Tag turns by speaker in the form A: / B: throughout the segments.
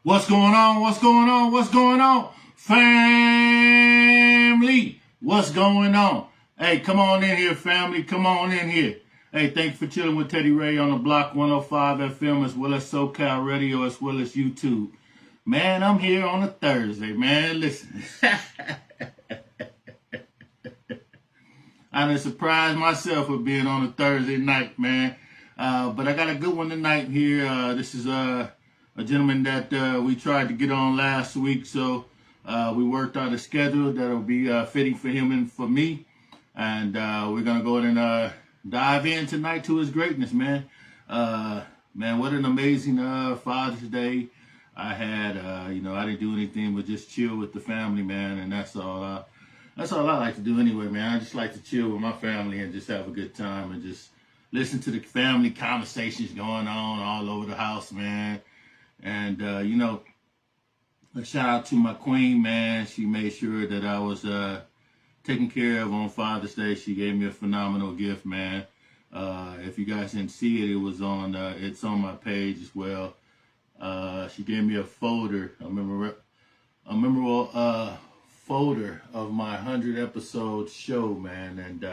A: What's going on? What's going on? What's going on? Family, what's going on? Hey, come on in here, family. Come on in here. Hey, thanks for chilling with Teddy Ray on the Block 105 FM as well as SoCal Radio as well as YouTube. Man, I'm here on a Thursday, man. Listen. I done surprised myself with being on a Thursday night, man. But I got a good one tonight here. This is a gentleman that we tried to get on last week, so we worked out a schedule that'll be fitting for him and for me. And we're going to go ahead and dive in tonight to his greatness, man. Man, what an amazing Father's Day I had. I didn't do anything but just chill with the family, man, and that's all. That's all I like to do anyway, man. I just like to chill with my family and just have a good time and just listen to the family conversations going on all over the house, man. And, a shout out to my queen, man. She made sure that I was taken care of on Father's Day. She gave me a phenomenal gift, man. If you guys didn't see it, it's on my page as well. She gave me a folder, a memorable folder of my 100 episode show, man. And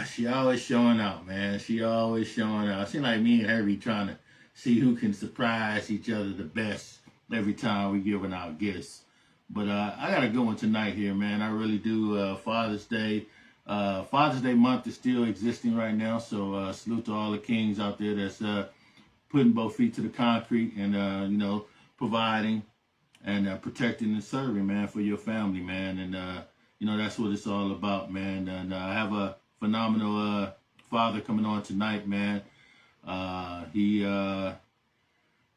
A: she always showing out, man. She always showing out. It seems like me and her be trying to see who can surprise each other the best every time we giving out gifts. But I got a good one tonight here, man. I really do. Father's Day month is still existing right now. So salute to all the kings out there that's putting both feet to the concrete and, providing and protecting and serving, man, for your family, man. And, that's what it's all about, man. And I have a phenomenal father coming on tonight, man.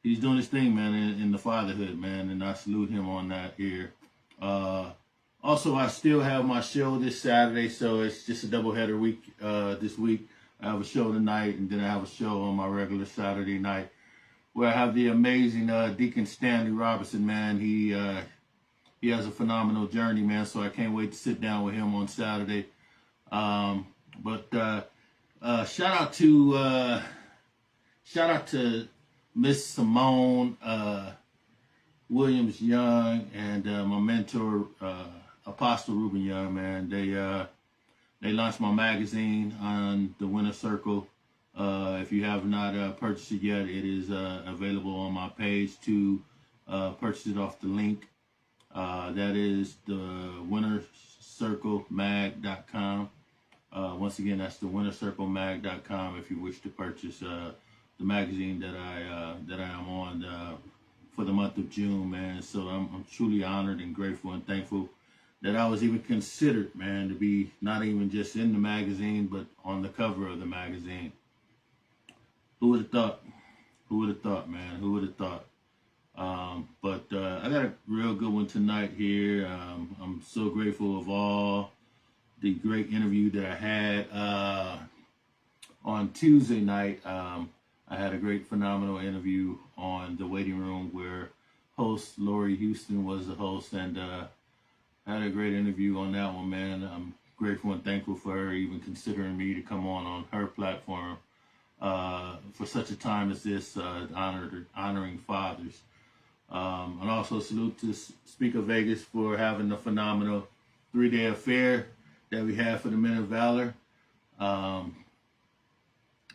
A: He's doing his thing, man, in the fatherhood, man. And I salute him on that here. Also, I still have my show this Saturday, so it's just a doubleheader week this week. I have a show tonight, and then I have a show on my regular Saturday night, where I have the amazing Deacon Stanley Robinson, man. He has a phenomenal journey, man, so I can't wait to sit down with him on Saturday. But shout out to Miss Simone Williams Young and my mentor Apostle Ruben Young, man. They launched my magazine on the Winner Circle. If you have not purchased it yet, it is available on my page to purchase it off the link. That is the winnercirclemag.com. Once again, that's the winnercirclemag.com if you wish to purchase the magazine that I am on for the month of June, man. So I'm truly honored and grateful and thankful that I was even considered, man, to be not even just in the magazine, but on the cover of the magazine. Who would have thought? Who would have thought, man? Who would have thought? But I got a real good one tonight here. I'm so grateful of all the great interview that I had on Tuesday night. I had a great, phenomenal interview on The Waiting Room where host Lori Houston was the host, and had a great interview on that one, man. I'm grateful and thankful for her even considering me to come on her platform for such a time as this, honoring fathers. And also salute to Speaker Vegas for having the phenomenal 3-day affair that we had for the Men of Valor.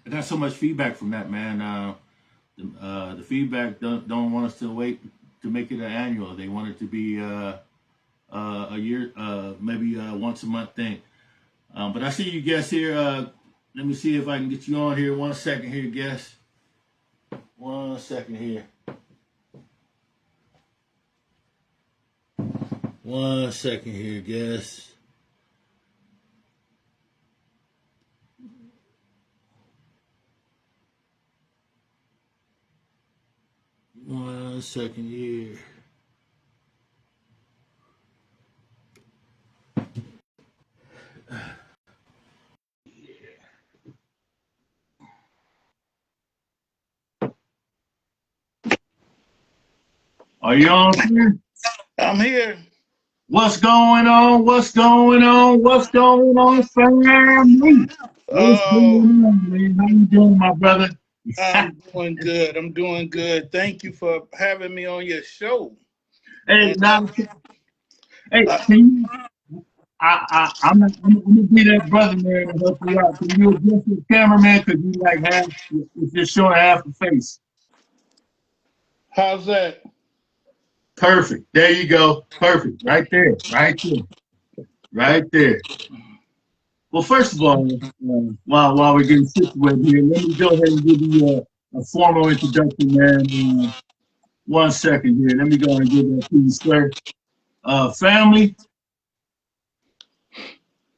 A: I got so much feedback from that, man. The feedback don't want us to wait to make it an annual. They want it to be a year, maybe once a month thing. But I see you guests here. Let me see if I can get you on here. 1 second here, guests. 1 second here. 1 second here, guests. One second here. Are you on here?
B: I'm here.
A: What's going on? What's going on? What's going on, family? What's going on, man? How you doing, my brother?
B: I'm doing good. I'm doing good. Thank you for having me on your show.
C: Hey,
B: And
C: now, hey,
B: uh,
C: can you? I'm gonna be that brother man and help you out. Can you adjust your cameraman because you like half? It's just showing half the face.
B: how's that?
C: Perfect. There you go. Perfect. Right there. Right there. Right there. Well, first of all, while we're getting situated here, let me go ahead and give you a formal introduction, man. 1 second here. Let me go and give that to you, sir. Family,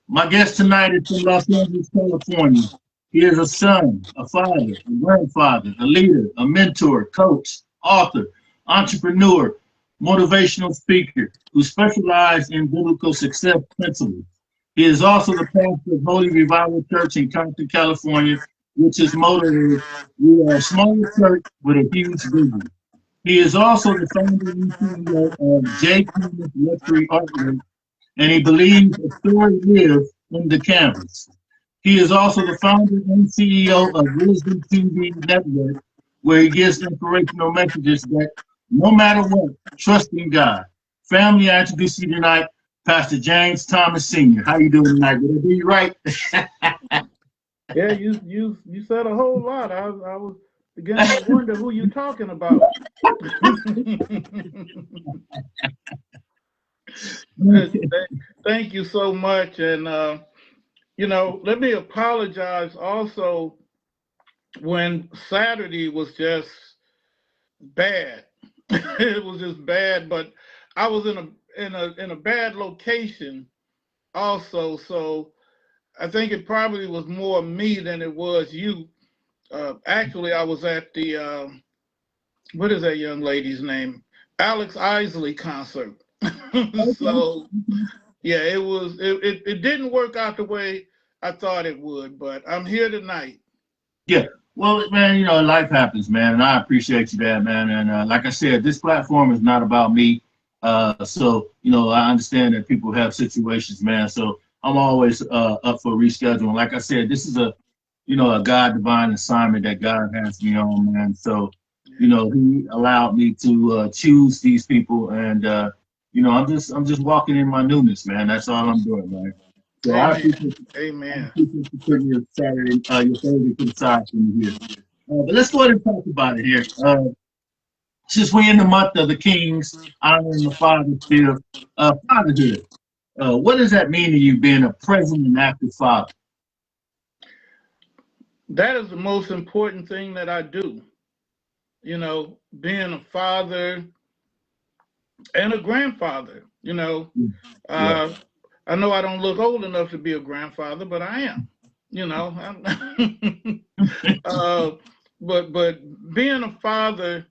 C: my guest tonight is from Los Angeles, California. He is a son, a father, a grandfather, a leader, a mentor, coach, author, entrepreneur, motivational speaker who specializes in biblical success principles. He is also the pastor of Holy Revival Church in Compton, California, which is motto is, "We are a small church with a huge vision." He is also the founder and CEO of J. Thomas Luxury Artwork, and he believes a story lives in the canvas. He is also the founder and CEO of Wisdom TV Network, where he gives inspirational messages that no matter what, trust in God. Family, I introduce you tonight, Pastor James Thomas Sr. How you doing tonight? Did I do you right?
B: Yeah, you said a whole lot. I was beginning to wonder who you talking about. Thank you so much. And let me apologize also when Saturday was just bad. It was just bad, but I was in a bad location also, so I think it probably was more me than it was you. Actually, I was at the what is that young lady's name? Alex Isley concert. So yeah, it didn't work out the way I thought it would, but I'm here tonight.
C: Yeah. Well, man, life happens, man, and I appreciate you that, man. And like I said, this platform is not about me. So, I understand that people have situations, man. So I'm always up for rescheduling. Like I said, this is a God divine assignment that God has me on, man. So, He allowed me to choose these people, and I'm just walking in my newness, man. That's all I'm doing, man. So I
B: Amen.
C: appreciate I
B: Amen.
C: appreciate you putting your Saturday, your Thursday to the side for me here. But let's go ahead and talk about it here. Since we're in the month of the Kings, honoring the Father still, fatherhood. What does that mean to you, being a present and active father?
B: That is the most important thing that I do. Being a father and a grandfather.
C: Yeah,
B: Uh, I know I don't look old enough to be a grandfather, but I am. uh, but being a father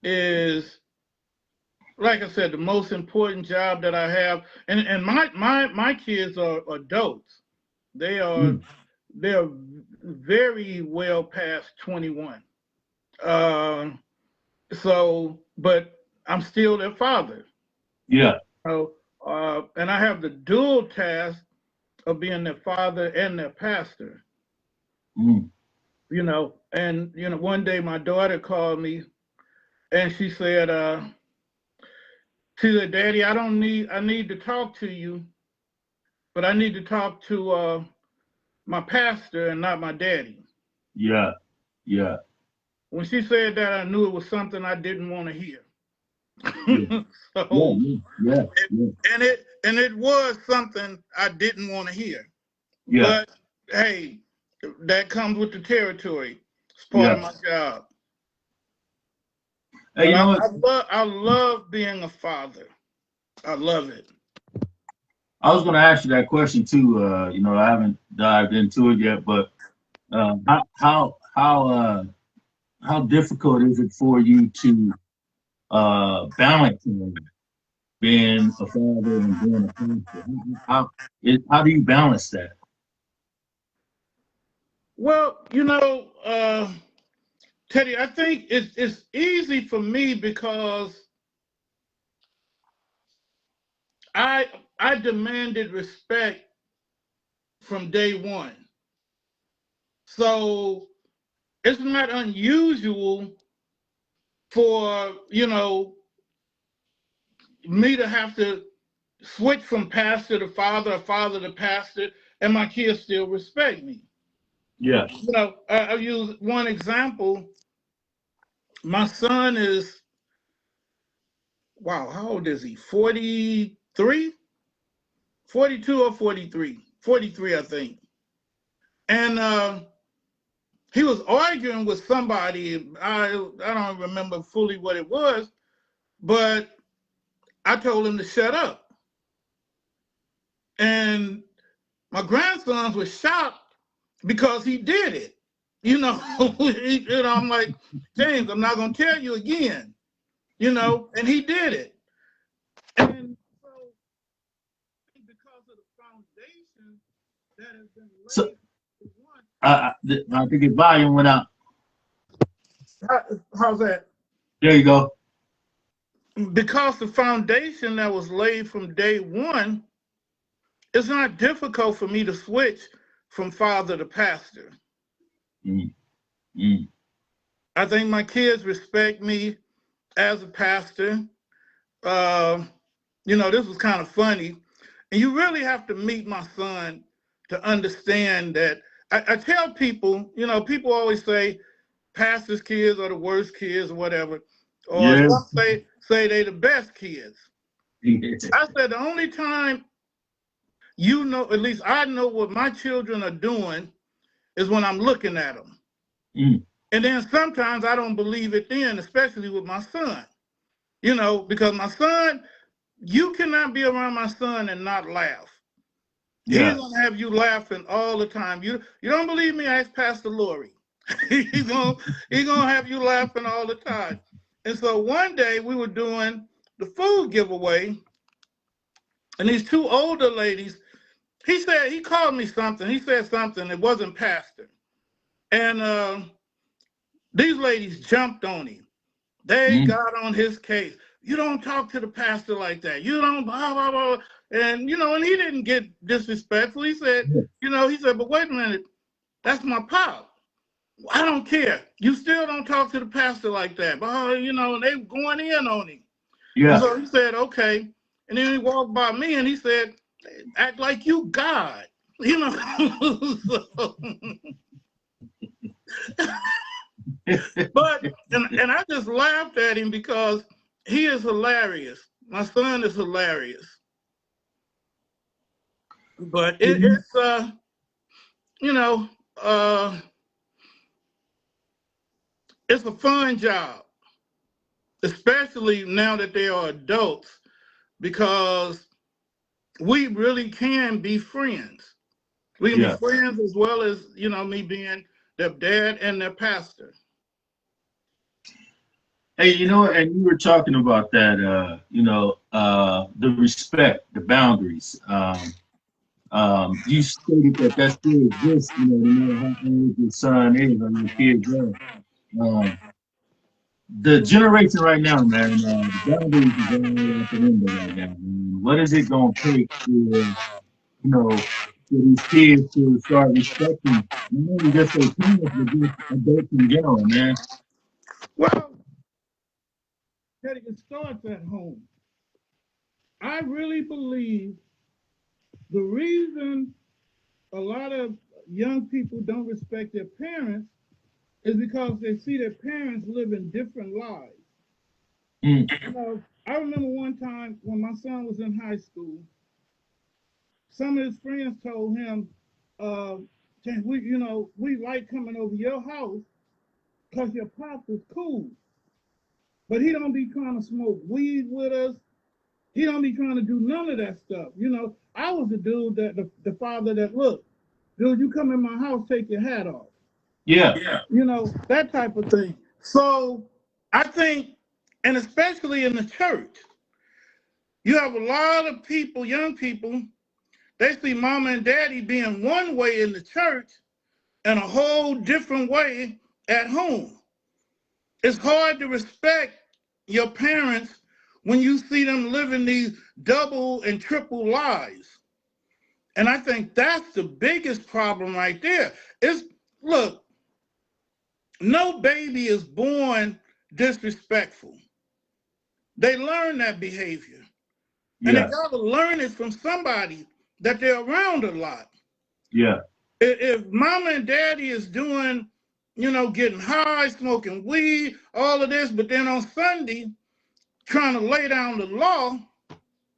B: is, like I said, the most important job that I have. And my kids are adults. They are
C: mm,
B: they're very well past 21. Uh, but I'm still their father.
C: yeah,
B: So, and I have the dual task of being their father and their pastor.
C: mm,
B: And one day my daughter called me and she said, "Daddy, I need to talk to you, but I need to talk to my pastor and not my daddy."
C: yeah, yeah,
B: When she said that, I knew it was something I didn't want to hear.
C: yeah, yeah,
B: So,
C: yeah, yeah,
B: and it was something I didn't want to hear.
C: yeah,
B: But hey, that comes with the territory. It's part of
C: yeah.
B: my job.
C: Hey,
B: But
C: you
B: I,
C: know what?
B: I love I love being a father. I love it.
C: I was going to ask you that question too. I haven't dived into it yet, but how difficult is it for you to balance being a father and being a pastor? How do you balance that?
B: Well, Teddy, I think it's easy for me because I I demanded respect from day one. So it's not unusual for, me to have to switch from pastor to father or father to pastor, and my kids still respect me.
C: Yeah.
B: I'll use one example. My son is, wow, how old is he? 43? 42 or 43? 43, I think. And he was arguing with somebody. I don't remember fully what it was, but I told him to shut up. And my grandsons were shocked because he did it. I'm like, James, I'm not going to tell you again. And he did it. And so, because of the foundation that has been laid,
C: So I think your volume went out.
B: how's that?
C: There you go.
B: Because the foundation that was laid from day one, it's not difficult for me to switch from father to pastor. I think my kids respect me as a pastor. This was kind of funny. And you really have to meet my son to understand that. I tell people, people always say pastors' kids are the worst kids or whatever. Or
C: Yeah.
B: some say they the best kids. I said the only time at least I know what my children are doing is when I'm looking at them. And then sometimes I don't believe it then, especially with my son. Because my son, you cannot be around my son and not laugh.
C: Yeah.
B: He's gonna have you laughing all the time. You don't believe me? Ask Pastor Lori. he's gonna have you laughing all the time. And so one day we were doing the food giveaway, and these two older ladies, he called me something. He said something. It wasn't pastor. And these ladies jumped on him. They got on his case. You don't talk to the pastor like that. You don't blah, blah, blah. And, and he didn't get disrespectful. He said, but wait a minute. That's my pop. I don't care. You still don't talk to the pastor like that. But, they going in on him.
C: Yeah.
B: And so he said, okay. And then he walked by me and he said, act like you God. But and I just laughed at him because he is hilarious. My son is hilarious. But it's it's a fun job, especially now that they are adults, because we really can be friends. We can be friends as well as, me being their dad and their pastor.
C: Hey, and you were talking about that, the respect, the boundaries. You stated that that still exists, no matter how old your son is or your kids are. The generation right now, man, the boundaries is all out the window right now. Man. What is it going to take for these kids to start respecting not only just their parents, but just adults in general, man?
B: Well, it starts at home. I really believe the reason a lot of young people don't respect their parents is because they see their parents living different lives. I remember one time when my son was in high school, some of his friends told him, we like coming over your house because your pop is cool. But he don't be trying to smoke weed with us. He don't be trying to do none of that stuff. I was the dude the father that, look, dude, you come in my house, take your hat off.
C: Yeah.
B: That type of thing. So I think, and especially in the church, you have a lot of people, young people, they see mama and daddy being one way in the church and a whole different way at home. It's hard to respect your parents when you see them living these double and triple lives. And I think that's the biggest problem right there. Look, No baby is born disrespectful. They learn that behavior. And they
C: Yeah.
B: got to learn it from somebody that they're around a lot.
C: Yeah.
B: If mama and daddy is doing, getting high, smoking weed, all of this, but then on Sunday trying to lay down the law,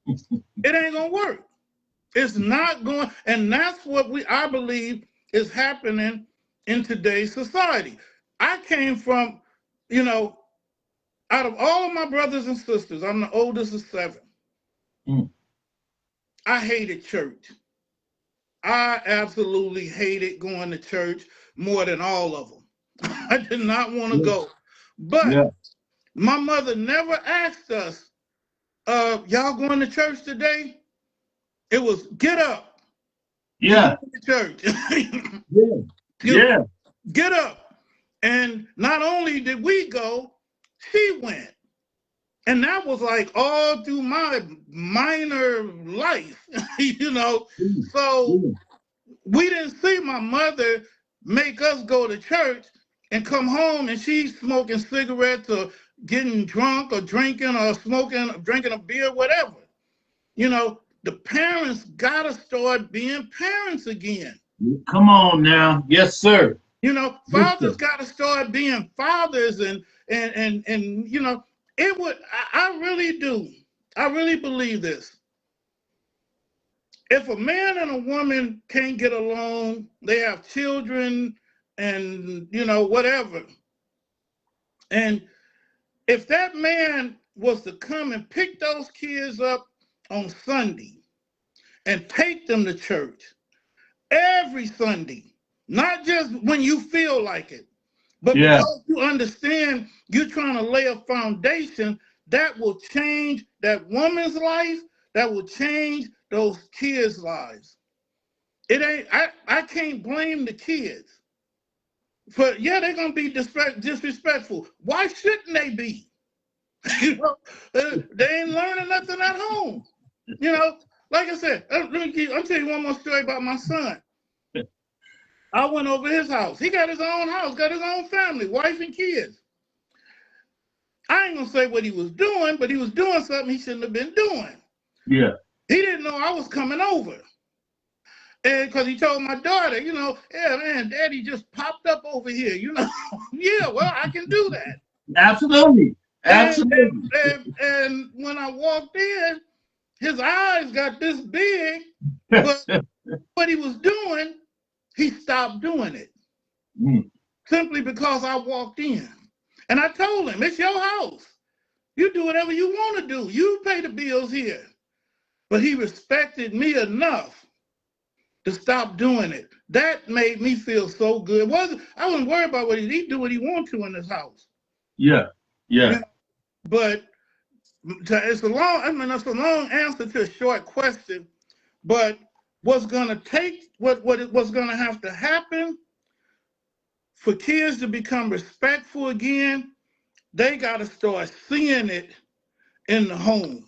B: it ain't gonna work. It's not going, and that's what I believe is happening in today's society. I came from, out of all of my brothers and sisters, I'm the oldest of 7.
C: Mm.
B: I hated church. I absolutely hated going to church more than all of them. I did not want to go. But
C: Yeah.
B: my mother never asked us, y'all going to church today? It was get up.
C: Yeah.
B: To church.
C: Yeah. Yeah.
B: Get up. And not only did we go, she went. And that was like all through my minor life, So we didn't see my mother make us go to church and come home and she's smoking cigarettes or getting drunk or drinking or drinking a beer, whatever. The parents gotta start being parents again.
C: Come on now. Yes, sir.
B: Fathers gotta start being fathers and it would, I really do. I really believe this. If a man and a woman can't get along, they have children and, whatever. And if that man was to come and pick those kids up on Sunday and take them to church every Sunday, not just when you feel like it, but because you understand you're trying to lay a foundation that will change that woman's life, that will change those kids' lives. It ain't, I can't blame the kids. But yeah, they're gonna be disrespectful. Why shouldn't they be? They ain't learning nothing at home. Like I said, I'll tell you one more story about my son. I went over his house. He got his own house, got his own family, wife and kids. I ain't gonna say what he was doing, but he was doing something he shouldn't have been doing.
C: Yeah.
B: He didn't know I was coming over. And because he told my daughter, yeah, man, daddy just popped up over here, Yeah, well, I can do that.
C: Absolutely. Absolutely.
B: And when I walked in, his eyes got this big, but what he was doing, he stopped doing it. Simply because I walked in. And I told him, it's your house. You do whatever you want to do. You pay the bills here. But he respected me enough to stop doing it. That made me feel so good. I wasn't worried about what he do what he want to in this house.
C: Yeah. Yeah.
B: But it's a long answer to a short question. But what's gonna have to happen for kids to become respectful again, they gotta start seeing it in the home.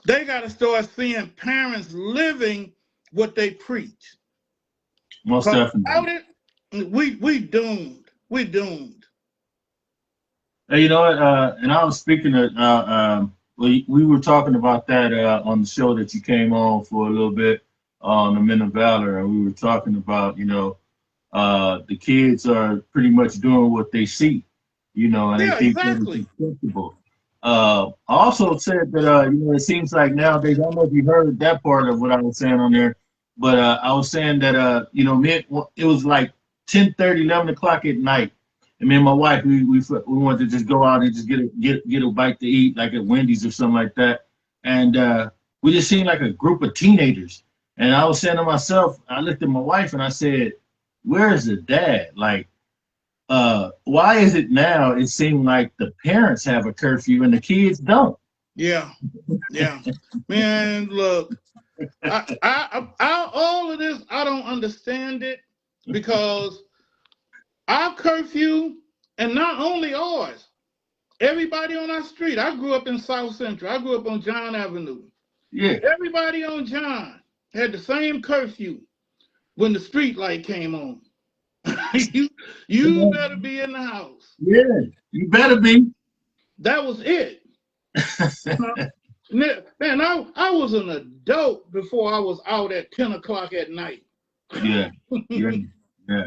B: They gotta start seeing parents living what they preach.
C: Most definitely.
B: Without it, we doomed. We doomed.
C: Hey, you know what? And I was speaking of, we were talking about that on the show that you came on for a little bit on the Men of Valor, and we were talking about, the kids are pretty much doing what they see, and they think that it's acceptable. I also said that, it seems like nowadays, I don't know if you heard that part of what I was saying on there, but I was saying that, it was like 10:30, 11 o'clock at night. And me and my wife, we wanted to just go out and just get a bite to eat, like at Wendy's or something like that. And we just seen like a group of teenagers. And I was saying to myself, I looked at my wife and I said, where is the dad? Like, why is it now it seemed like the parents have a curfew and the kids don't?
B: Yeah. Man, look, I all of this, I don't understand it because our curfew, and not only ours, everybody on our street. I grew up in South Central. I grew up on John Avenue.
C: Yeah.
B: Everybody on John had the same curfew when the street light came on. you better be in the house.
C: Yeah, you better be.
B: That was it. Man, I was an adult before I was out at 10 o'clock at night.
C: Yeah, yeah, yeah,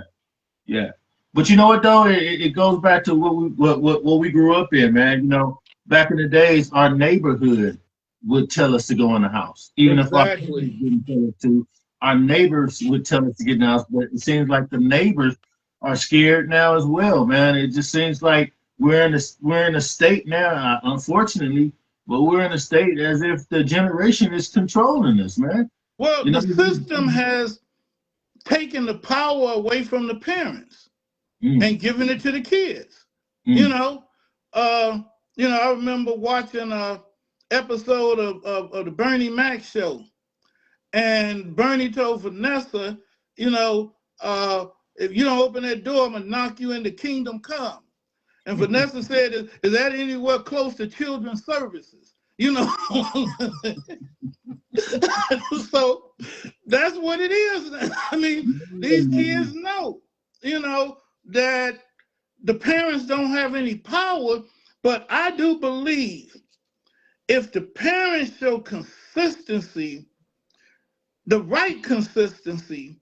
C: yeah. But you know what though? It goes back to what we grew up in, man. You know, back in the days, our neighborhood would tell us to go in the house, even if our parents
B: Exactly.
C: didn't tell us to. Our neighbors would tell us to get in the house, but it seems like the neighbors are scared now as well, man. It just seems like we're in a state now, unfortunately, but we're in a state as if the generation is controlling us, man.
B: Well,
C: You know.
B: the system has taken the power away from the parents
C: Mm,
B: and given it to the kids. You
C: mm,
B: know, uh, I remember watching a episode of the Bernie Mac show, and Bernie told Vanessa, you know, if you don't open that door, I'm gonna knock you into Kingdom Come. And Vanessa said, is that anywhere close to children's services? You know, so that's what it is. I mean, these kids know, that the parents don't have any power, but I do believe if the parents show consistency, the right consistency,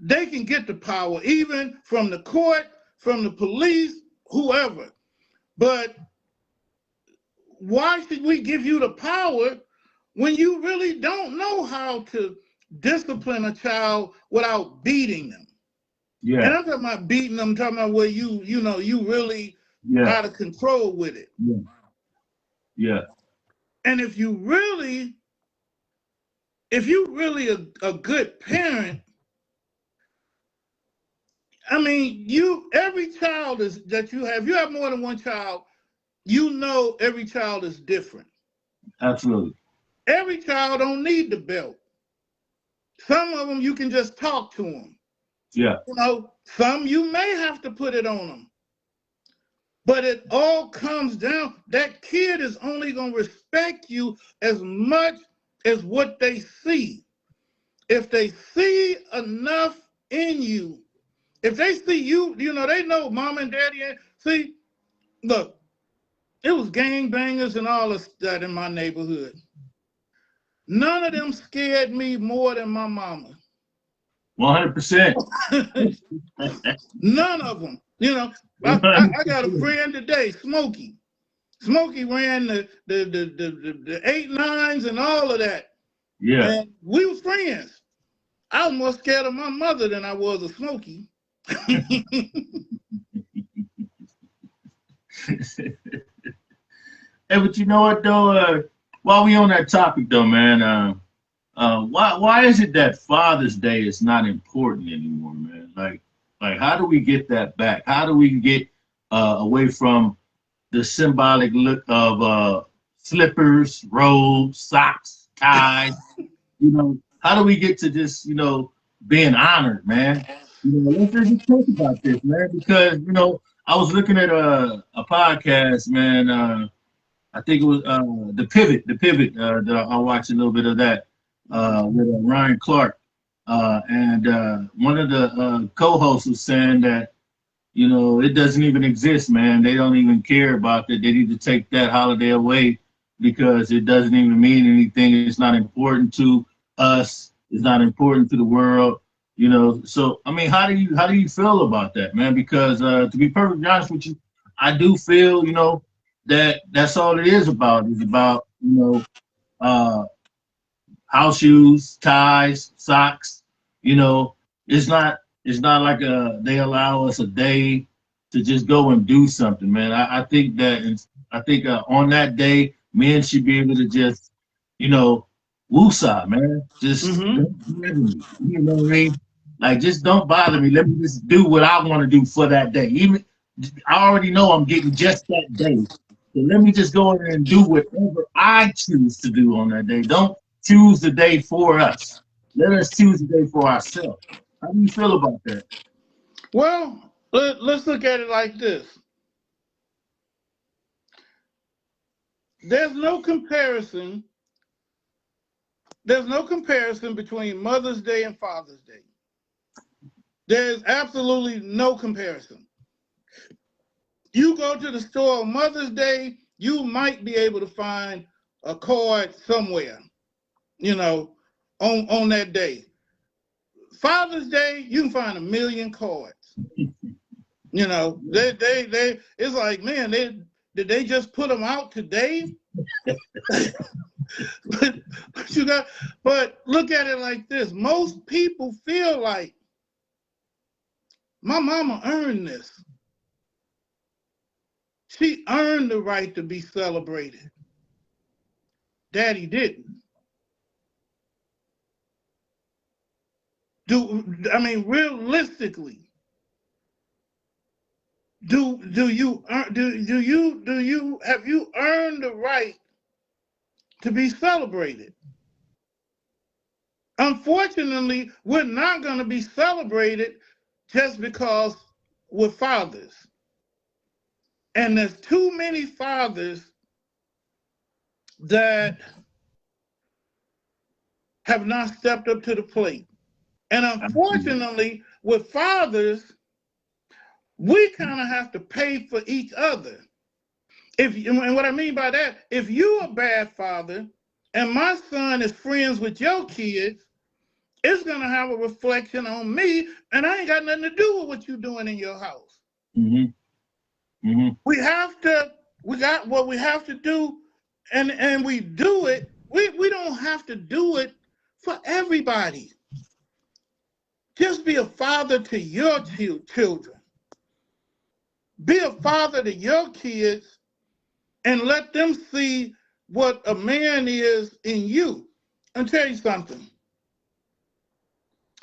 B: they can get the power, even from the court, from the police, whoever. But why should we give you the power when you really don't know how to discipline a child without beating them?
C: Yeah,
B: And I'm talking about beating them, I'm talking about where you really
C: yeah,
B: out of control with it.
C: yeah, yeah.
B: And if you really a good parent, I mean, every child is that you have more than one child, every child is different.
C: Absolutely.
B: Every child don't need the belt. Some of them you can just talk to them.
C: Yeah,
B: Some you may have to put it on them. But it all comes down, that kid is only going to respect you as much as what they see. If they see enough in you, if they see you, they know mom and daddy. See, look, it was gangbangers and all of that in my neighborhood. None of them scared me more than my mama.
C: 100%.
B: None of them. I got a friend today, Smokey. Smokey ran the 8-9s and all of that.
C: Yeah.
B: And we were friends. I was more scared of my mother than I was of Smokey.
C: Hey, but you know what though? While we on that topic though, man, why is it that Father's Day is not important anymore, man? Like how do we get that back? How do we get away from the symbolic look of slippers, robes, socks, ties? How do we get to just being honored, man? Let's just talk about this, man, because I was looking at a podcast, man. I think it was the Pivot. That I watched a little bit of that with Ryan Clark, and one of the co-hosts was saying that it doesn't even exist, man. They don't even care about that. They need to take that holiday away because it doesn't even mean anything. It's not important to us. It's not important to the world. So I mean, how do you feel about that, man? Because to be perfectly honest with you, I do feel that's all it is about. It's about house shoes, ties, socks. It's not like they allow us a day to just go and do something, man. I think on that day, men should be able to just woosah, man. Just you know what I mean? Like, just don't bother me. Let me just do what I want to do for that day. Even I already know I'm getting just that day. So let me just go in and do whatever I choose to do on that day. Don't choose the day for us. Let us choose the day for ourselves. How do you feel about that?
B: Well, let's look at it like this. There's no comparison between Mother's Day and Father's Day. There's absolutely no comparison. You go to the store on Mother's Day, you might be able to find a card somewhere, you know, on that day. Father's Day, you can find 1 million cards. You know, they it's like, man, did they just put them out today? but look at it like this. Most people feel like my mama earned this. She earned the right to be celebrated. Daddy didn't. Realistically, have you earned the right to be celebrated? Unfortunately, we're not going to be celebrated just because we're fathers. And there's too many fathers that have not stepped up to the plate. And unfortunately, with fathers, we kind of have to pay for each other. And what I mean by that, if you're a bad father and my son is friends with your kids, it's going to have a reflection on me, and I ain't got nothing to do with what you're doing in your house.
C: Mm-hmm. Mm-hmm.
B: We got what we have to do, and we do it. We don't have to do it for everybody. Just be a father to your children. Be a father to your kids and let them see what a man is in you. I'll tell you something.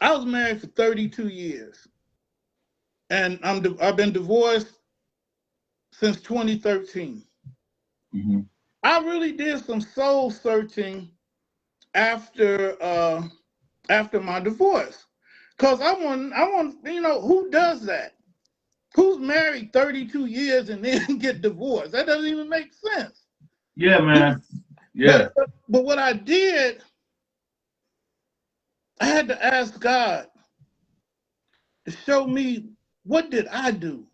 B: I was married for 32 years, and I've been divorced since 2013.
C: Mm-hmm.
B: I really did some soul searching after my divorce, because I want, who does that? Who's married 32 years and then get divorced? That doesn't even make sense.
C: Yeah, man. Yeah.
B: But what I did, I had to ask God to show me, what did I do?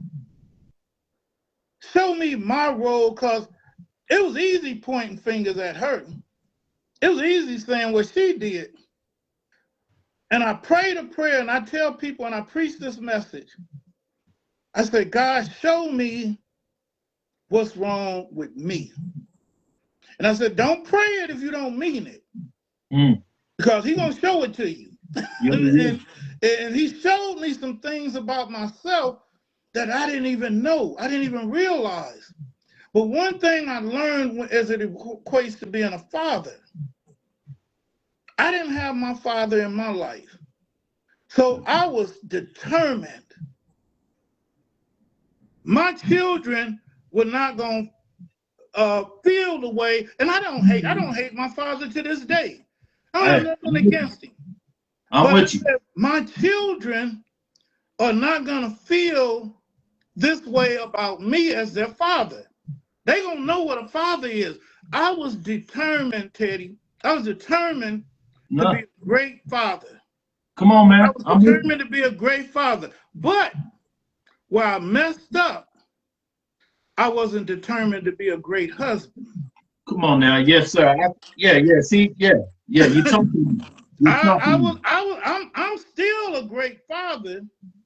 B: Show me my role, because it was easy pointing fingers at her. It was easy saying what she did. And I prayed a prayer, and I tell people, and I preach this message. I said, God, show me what's wrong with me. And I said, don't pray it if you don't mean it. Because he's going to show it to you. And he showed me some things about myself that I didn't even know. I didn't even realize. But one thing I learned as it equates to being a father, I didn't have my father in my life. So I was determined. My children were not going to feel the way, and I don't hate my father to this day. I don't have nothing against him.
C: I'm with you.
B: My children are not going to feel this way about me as their father. They're going to know what a father is. I was determined, Teddy. I was determined to be a great father.
C: Come on, man.
B: I was determined to be a great father. But where I messed up, I wasn't determined to be a great husband.
C: Come on now. Yes, sir. See, you talking.
B: I'm still a great father.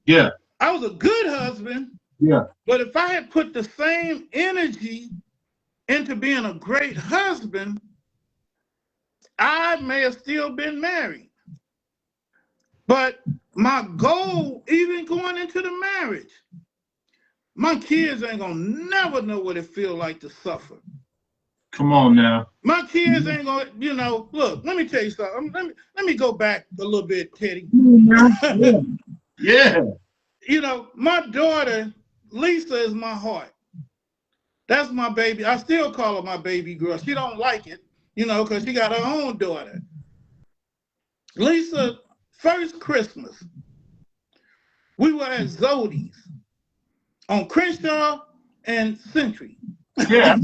C: Yeah.
B: I was a good husband.
C: Yeah.
B: But if I had put the same energy into being a great husband, I may have still been married. But my goal, even going into the marriage, my kids ain't gonna never know what it feels like to suffer.
C: Come on now.
B: My kids ain't gonna, look, let me tell you something. Let me go back a little bit, Teddy.
C: Yeah.
B: My daughter, Lisa, is my heart. That's my baby. I still call her my baby girl. She don't like it, because she got her own daughter. Lisa, first Christmas, we were at Zodi's on Crenshaw and Century.
C: Yeah.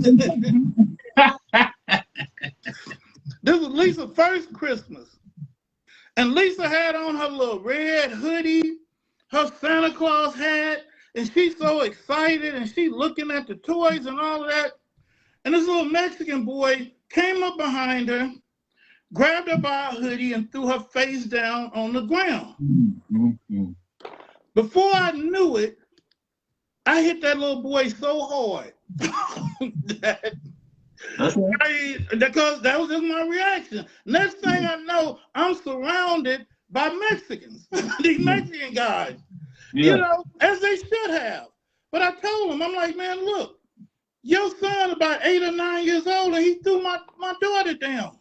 B: This was Lisa's first Christmas. And Lisa had on her little red hoodie, her Santa Claus hat, and she's so excited, and she looking at the toys and all of that. And this little Mexican boy came up behind her, grabbed her by her hoodie, and threw her face down on the ground.
C: Mm-hmm.
B: Before I knew it, I hit that little boy so hard that because that was just my reaction. Next thing I know, I'm surrounded by Mexicans, these Mexican guys, you know, as they should have. But I told them, I'm like, man, look, your son about 8 or 9 years old, and he threw my daughter down.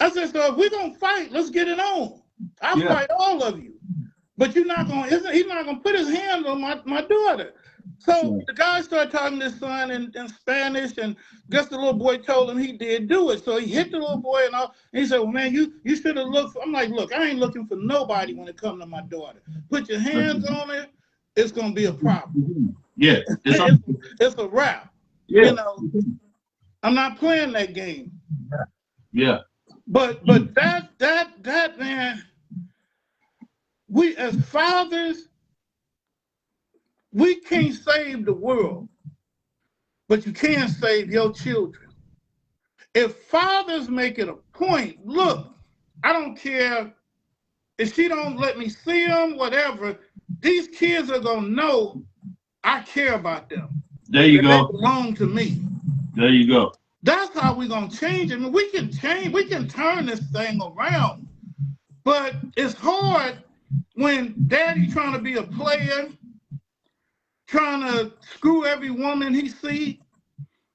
B: I said, so if we're going to fight, let's get it on. I'll fight all of you. But he's not going to put his hands on my daughter. So the guy started talking to his son in Spanish, and guess the little boy told him he did do it. So he hit the little boy, and he said, well, man, you should have looked. I'm like, look, I ain't looking for nobody when it comes to my daughter. Put your hands on her, it's going to be a problem.
C: Yeah.
B: It's a wrap.
C: Yeah.
B: You know, I'm not playing that game.
C: Yeah.
B: But that man, we as fathers, we can't save the world, but you can save your children. If fathers make it a point, look, I don't care if she don't let me see them, whatever, these kids are gonna know I care about them.
C: There you go.
B: They belong to me.
C: There you go.
B: That's how we're gonna change it. I mean, we can change, we can turn this thing around, but it's hard when daddy trying to be a player, trying to screw every woman he see,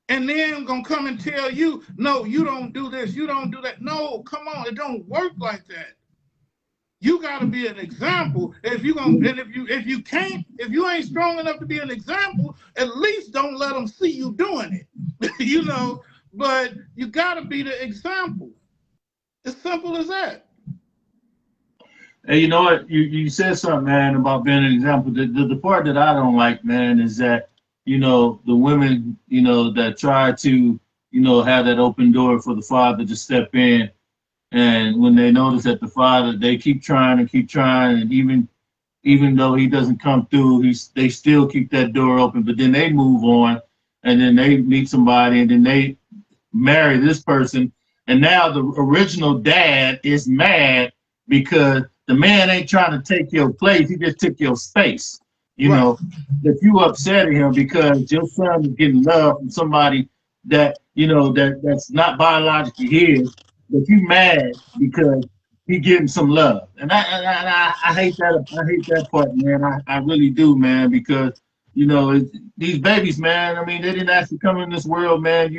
B: and then gonna come and tell you, no, you don't do this, you don't do that. No, come on, it don't work like that. You gotta be an example. If you ain't strong enough to be an example, at least don't let them see you doing it. You know, but you gotta be the example. As simple as that.
C: Hey, you know what? You said something, man, about being an example. The part that I don't like, man, is that, you know, the women, you know, that try to, you know, have that open door for the father to step in. And when they notice that the father, they keep trying, and even though he doesn't come through, they still keep that door open. But then they move on, and then they meet somebody, and then they marry this person. And now the original dad is mad because the man ain't trying to take your place. He just took your space. You know, if you upset him because your son is getting love from somebody that, you know, that's not biologically his, but you mad because he getting some love. And I hate that. I hate that part, man. I really do, man, because, you know, these babies, man, I mean, they didn't actually come in this world, man.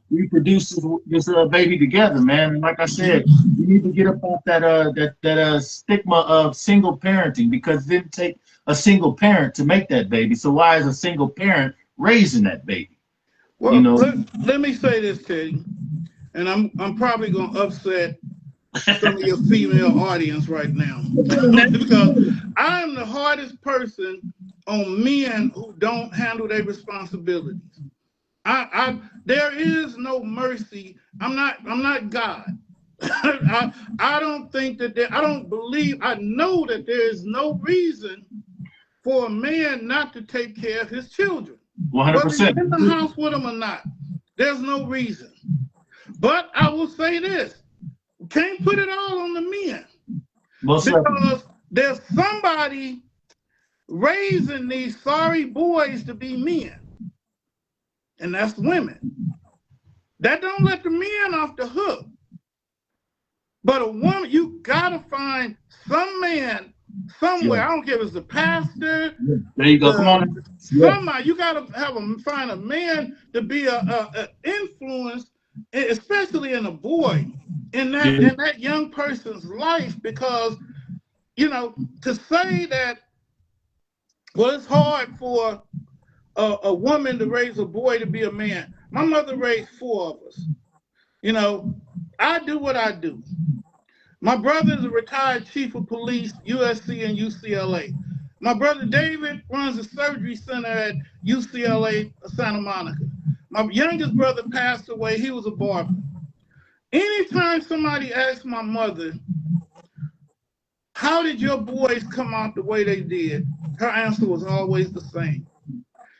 C: We produced this baby together, man. And like I said, we need to get about that stigma of single parenting, because it didn't take a single parent to make that baby. So why is a single parent raising that baby?
B: Well,
C: you know?
B: let me say this, Teddy, and I'm probably gonna upset some of your female audience right now because I am the hardest person on men who don't handle their responsibilities. There is no mercy. I'm not God. I don't think that I know that there is no reason for a man not to take care of his children.
C: 100%.
B: Whether he's in the house with them or not, there's no reason. But I will say this, we can't put it all on the men. Because there's somebody raising these sorry boys to be men. And that's women. That don't let the men off the hook. But a woman, you gotta find some man somewhere. I don't care if it's a pastor.
C: There you go. Come on.
B: Somebody, you gotta find a man to be a influence, especially in a boy, in that young person's life, because, you know, to say that, well, it's hard for a woman to raise a boy to be a man. My mother raised 4 of us. You know, I do what I do. My brother is a retired chief of police, USC and UCLA. My brother David runs a surgery center at UCLA Santa Monica. My youngest brother passed away. He was a barber. Anytime somebody asks my mother, how did your boys come out the way they did? Her answer was always the same.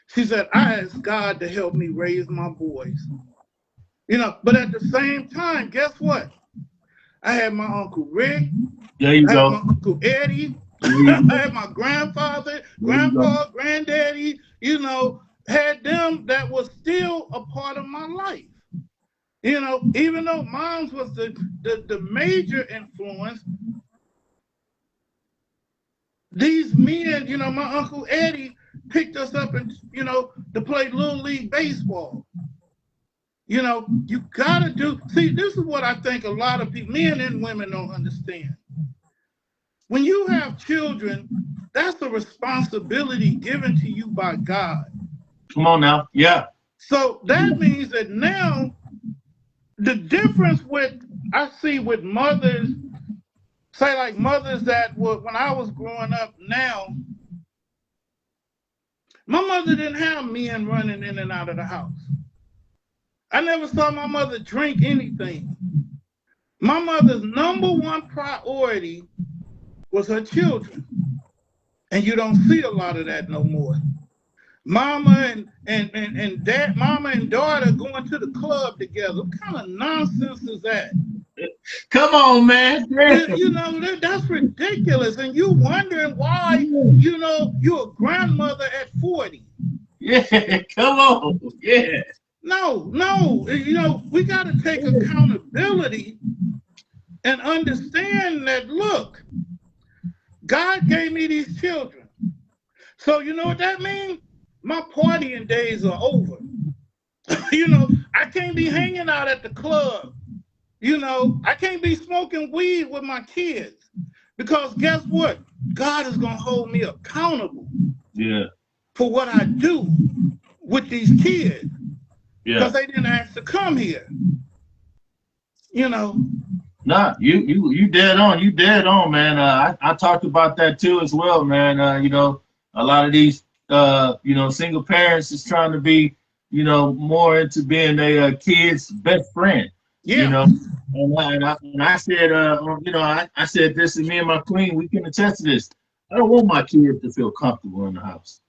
B: She said, I asked God to help me raise my boys. You know, but at the same time, guess what? I had my Uncle Rick.
C: There you
B: I had
C: go.
B: my Uncle Eddie.
C: There you
B: I
C: go.
B: had my grandfather,
C: There you go.
B: grandpa, granddaddy, you know, had them that was still a part of my life. You know, even though mom's was the major influence, these men, you know, my Uncle Eddie picked us up and, you know, to play Little League Baseball. You know, you gotta do, see, this is what I think a lot of people, men and women, don't understand. When you have children, that's a responsibility given to you by God.
C: Come on now. Yeah.
B: So that means that now, the difference with, I see with mothers, say like mothers that were, when I was growing up now, my mother didn't have men running in and out of the house. I never saw my mother drink anything. My mother's number one priority was her children. And you don't see a lot of that no more. Mama and dad, mama and daughter going to the club together. What kind of nonsense is that?
C: Come on, man.
B: You know, that's ridiculous. And you wondering why, you know, you're a grandmother at 40.
C: Yeah, come on. Yeah.
B: No, you know, we got to take accountability and understand that, look, God gave me these children. So you know what that means? My partying days are over. You know, I can't be hanging out at the club. You know, I can't be smoking weed with my kids. Because guess what? God is going to hold me accountable for what I do with these kids. Because they didn't ask to come here. You know.
C: Nah, you dead on. You dead on, man. I talked about that too as well, man. You know, a lot of these you know, single parents is trying to be, you know, more into being a kid's best friend.
B: Yeah.
C: You know, and I said, you know, I said this, and me and my queen, we can attest to this. I don't want my kids to feel comfortable in the house.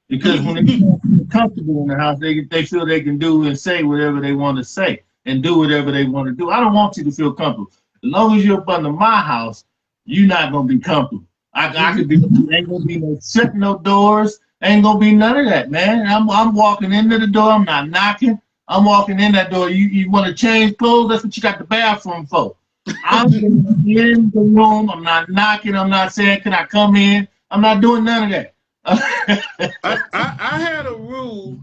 C: Because when they feel comfortable in the house, they feel they can do and say whatever they want to say and do whatever they want to do. I don't want you to feel comfortable. As long as you're up under my house, you're not gonna be comfortable. I could be, ain't gonna be no shutting no doors, ain't gonna be none of that, man. I'm walking into the door, I'm not knocking. I'm walking in that door. You want to change clothes? That's what you got the bathroom for. I'm in the room. I'm not knocking. I'm not saying, can I come in? I'm not doing none of that.
B: I had a rule.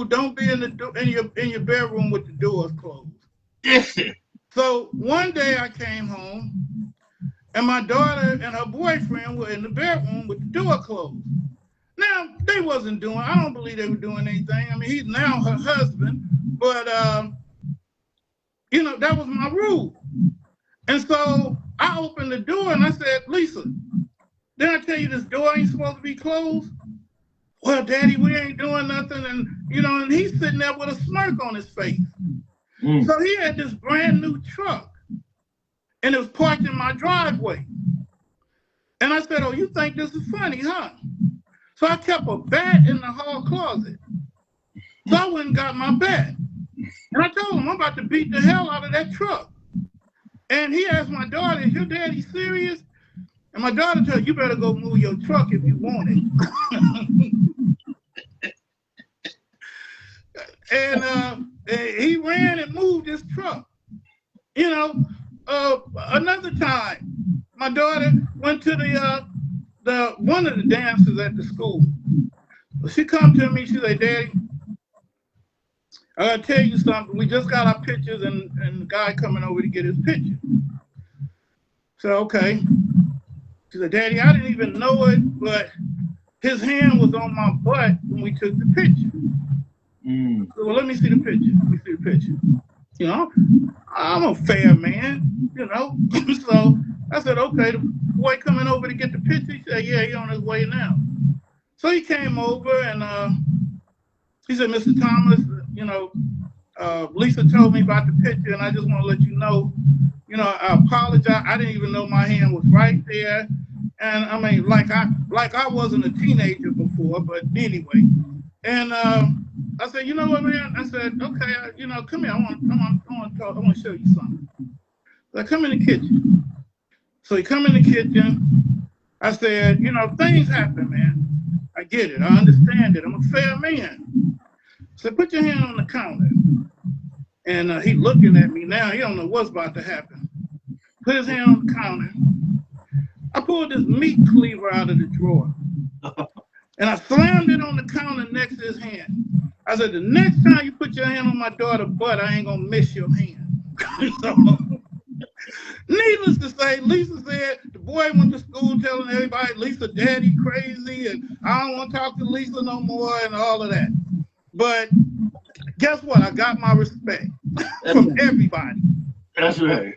B: Don't be in your bedroom with the doors closed. So one day I came home and my daughter and her boyfriend were in the bedroom with the door closed. Now they wasn't doing, I don't believe they were doing anything. I mean, he's now her husband, but you know, that was my rule. And so I opened the door and I said, Lisa, didn't I tell you this door ain't supposed to be closed? Well, Daddy, we ain't doing nothing. And, you know, and he's sitting there with a smirk on his face. So he had this brand new truck and it was parked in my driveway. And I said, oh, you think this is funny, huh? So I kept a bat in the hall closet. So I went and got my bat. And I told him, I'm about to beat the hell out of that truck. And he asked my daughter, is your daddy serious? And my daughter told, you better go move your truck if you want it. And he ran and moved his truck. You know, another time, my daughter went to the one of the dances at the school. She come to me, she said, Daddy, I gotta tell you something. We just got our pictures and the guy coming over to get his picture. So, okay. She said, Daddy, I didn't even know it, but his hand was on my butt when we took the picture. So, well, let me see the picture. You know, I'm a fair man, you know. So I said, okay, the boy coming over to get the picture. He said, yeah, he's on his way now. So he came over and he said, Mr. Thomas, you know, Lisa told me about the picture and I just want to let you know, I apologize. I didn't even know my hand was right there. And I mean, like I wasn't a teenager before, but anyway. And I said, you know what, man? I said, okay, come here. I want to talk. I want to show you something. So I come in the kitchen. So he come in the kitchen. I said, things happen, man. I get it. I understand it. I'm a fair man. So put your hand on the counter. And he looking at me now. He don't know what's about to happen. Put his hand on the counter. I pulled this meat cleaver out of the drawer. And I slammed it on the counter next to his hand. I said, the next time you put your hand on my daughter's butt, I ain't going to miss your hand. So, needless to say, Lisa said the boy went to school telling everybody Lisa daddy crazy and I don't want to talk to Lisa no more and all of that. But guess what? I got my respect from everybody.
C: That's right.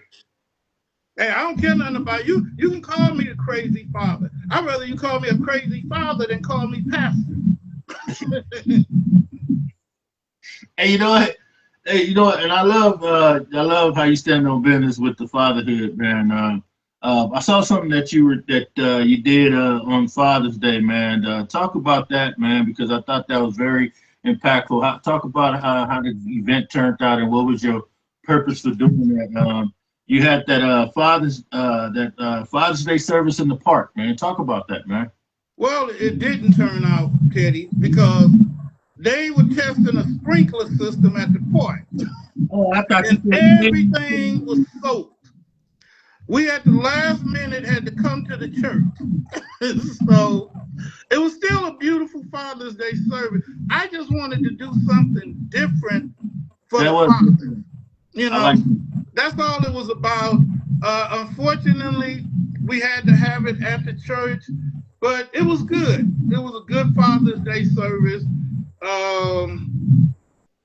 B: Hey, I don't care nothing about you. You can call me a crazy father. I'd rather you call me a crazy father than call me pastor.
C: Hey, you know what? And I love how you stand on business with the fatherhood, man. I saw something that you did on Father's Day, man. Talk about that, man, because I thought that was very impactful. Talk about how the event turned out and what was your purpose for doing that. You had that Father's Day service in the park, man. Talk about that, man.
B: Well, it didn't turn out, Teddy, because they were testing a sprinkler system at the park.
C: Oh, I thought
B: and everything was soaked. We at the last minute had to come to the church. So it was still a beautiful Father's Day service. I just wanted to do something different for the fathers. That's all it was about. Unfortunately, we had to have it at the church, but it was good. It was a good Father's Day service.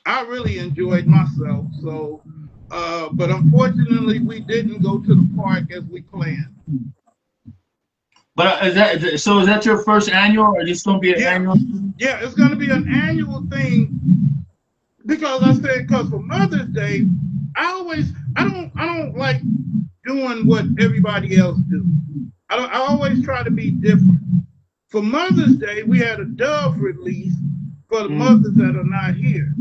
B: I really enjoyed myself. So, but unfortunately, we didn't go to the park as we planned.
C: But is that your first annual, or is this going to be an annual?
B: Yeah, it's going to be an annual thing because for Mother's Day, I don't like doing what everybody else do. I always try to be different. For Mother's Day, we had a dove release for the mothers that are not here.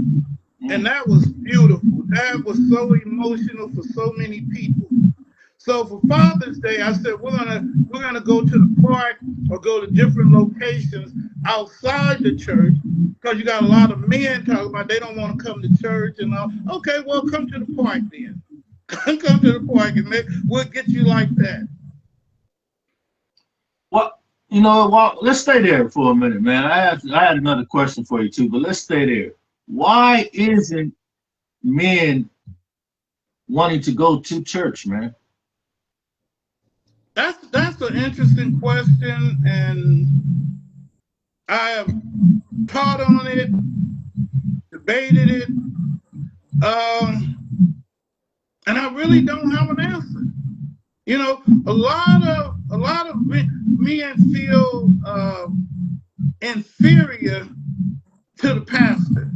B: And that was beautiful. That was so emotional for so many people. So for Father's Day, I said we're gonna go to the park or go to different locations outside the church because you got a lot of men talking about they don't want to come to church and all. Okay, well come to the park then. Come to the park and we'll get you like that.
C: Well, let's stay there for a minute, man. I had another question for you too, but let's stay there. Why isn't men wanting to go to church, man?
B: That's an interesting question, and I have taught on it, debated it, and I really don't have an answer. A lot of men feel inferior to the pastor,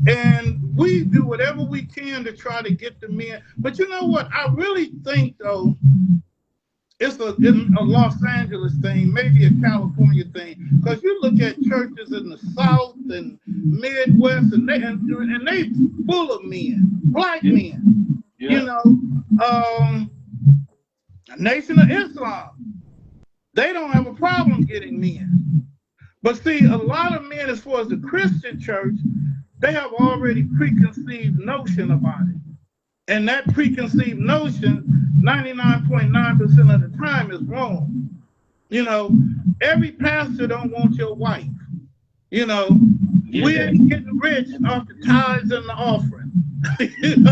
B: and we do whatever we can to try to get the men. But you know what? I really think, though, it's a Los Angeles thing, maybe a California thing, because you look at churches in the South and Midwest, and they full of men, black men.
C: Yeah.
B: Nation of Islam, they don't have a problem getting men. But see, a lot of men, as far as the Christian church, they have already preconceived notion about it. And that preconceived notion, 99.9% of the time is wrong. Every pastor don't want your wife. We ain't getting rich off the tithes and the offering. Man,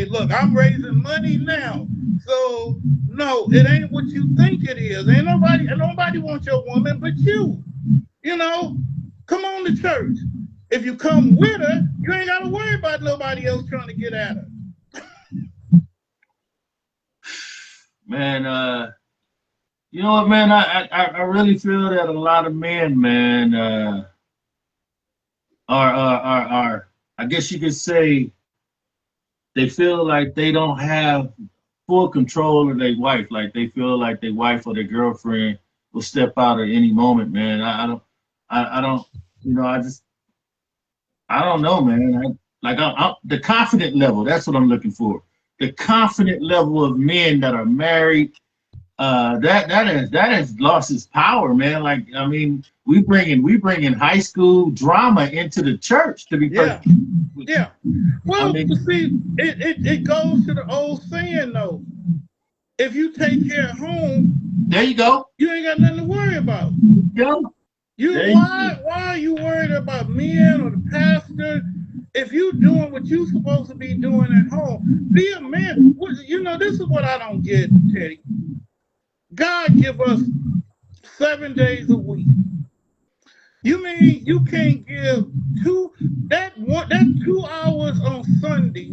B: look, I'm raising money now. So no, it ain't what you think it is. Ain't nobody wants your woman but you. Come on to church. If you come with her, you ain't gotta worry about nobody else trying to get at her.
C: Man, you know what, man? I really feel that a lot of men, man, are I guess you could say they feel like they don't have full control of their wife. Like they feel like their wife or their girlfriend will step out at any moment, man. I don't, you know, I don't know, man. I'm the confident level. That's what I'm looking for. The confident level of men that are married. That has lost its power, man. Like, I mean, we bring in high school drama into the church to be
B: Yeah.
C: perfect.
B: Yeah. Well,
C: I mean,
B: you see, it goes to the old saying though. If you take care of home,
C: there you go.
B: you ain't got nothing to worry about.
C: Go.
B: Why are you worried about men or the pastor? If you doing what you supposed to be doing at home, be a man. You know, this is what I don't get, Teddy. God give us 7 days a week. You mean you can't give that 2 hours on Sunday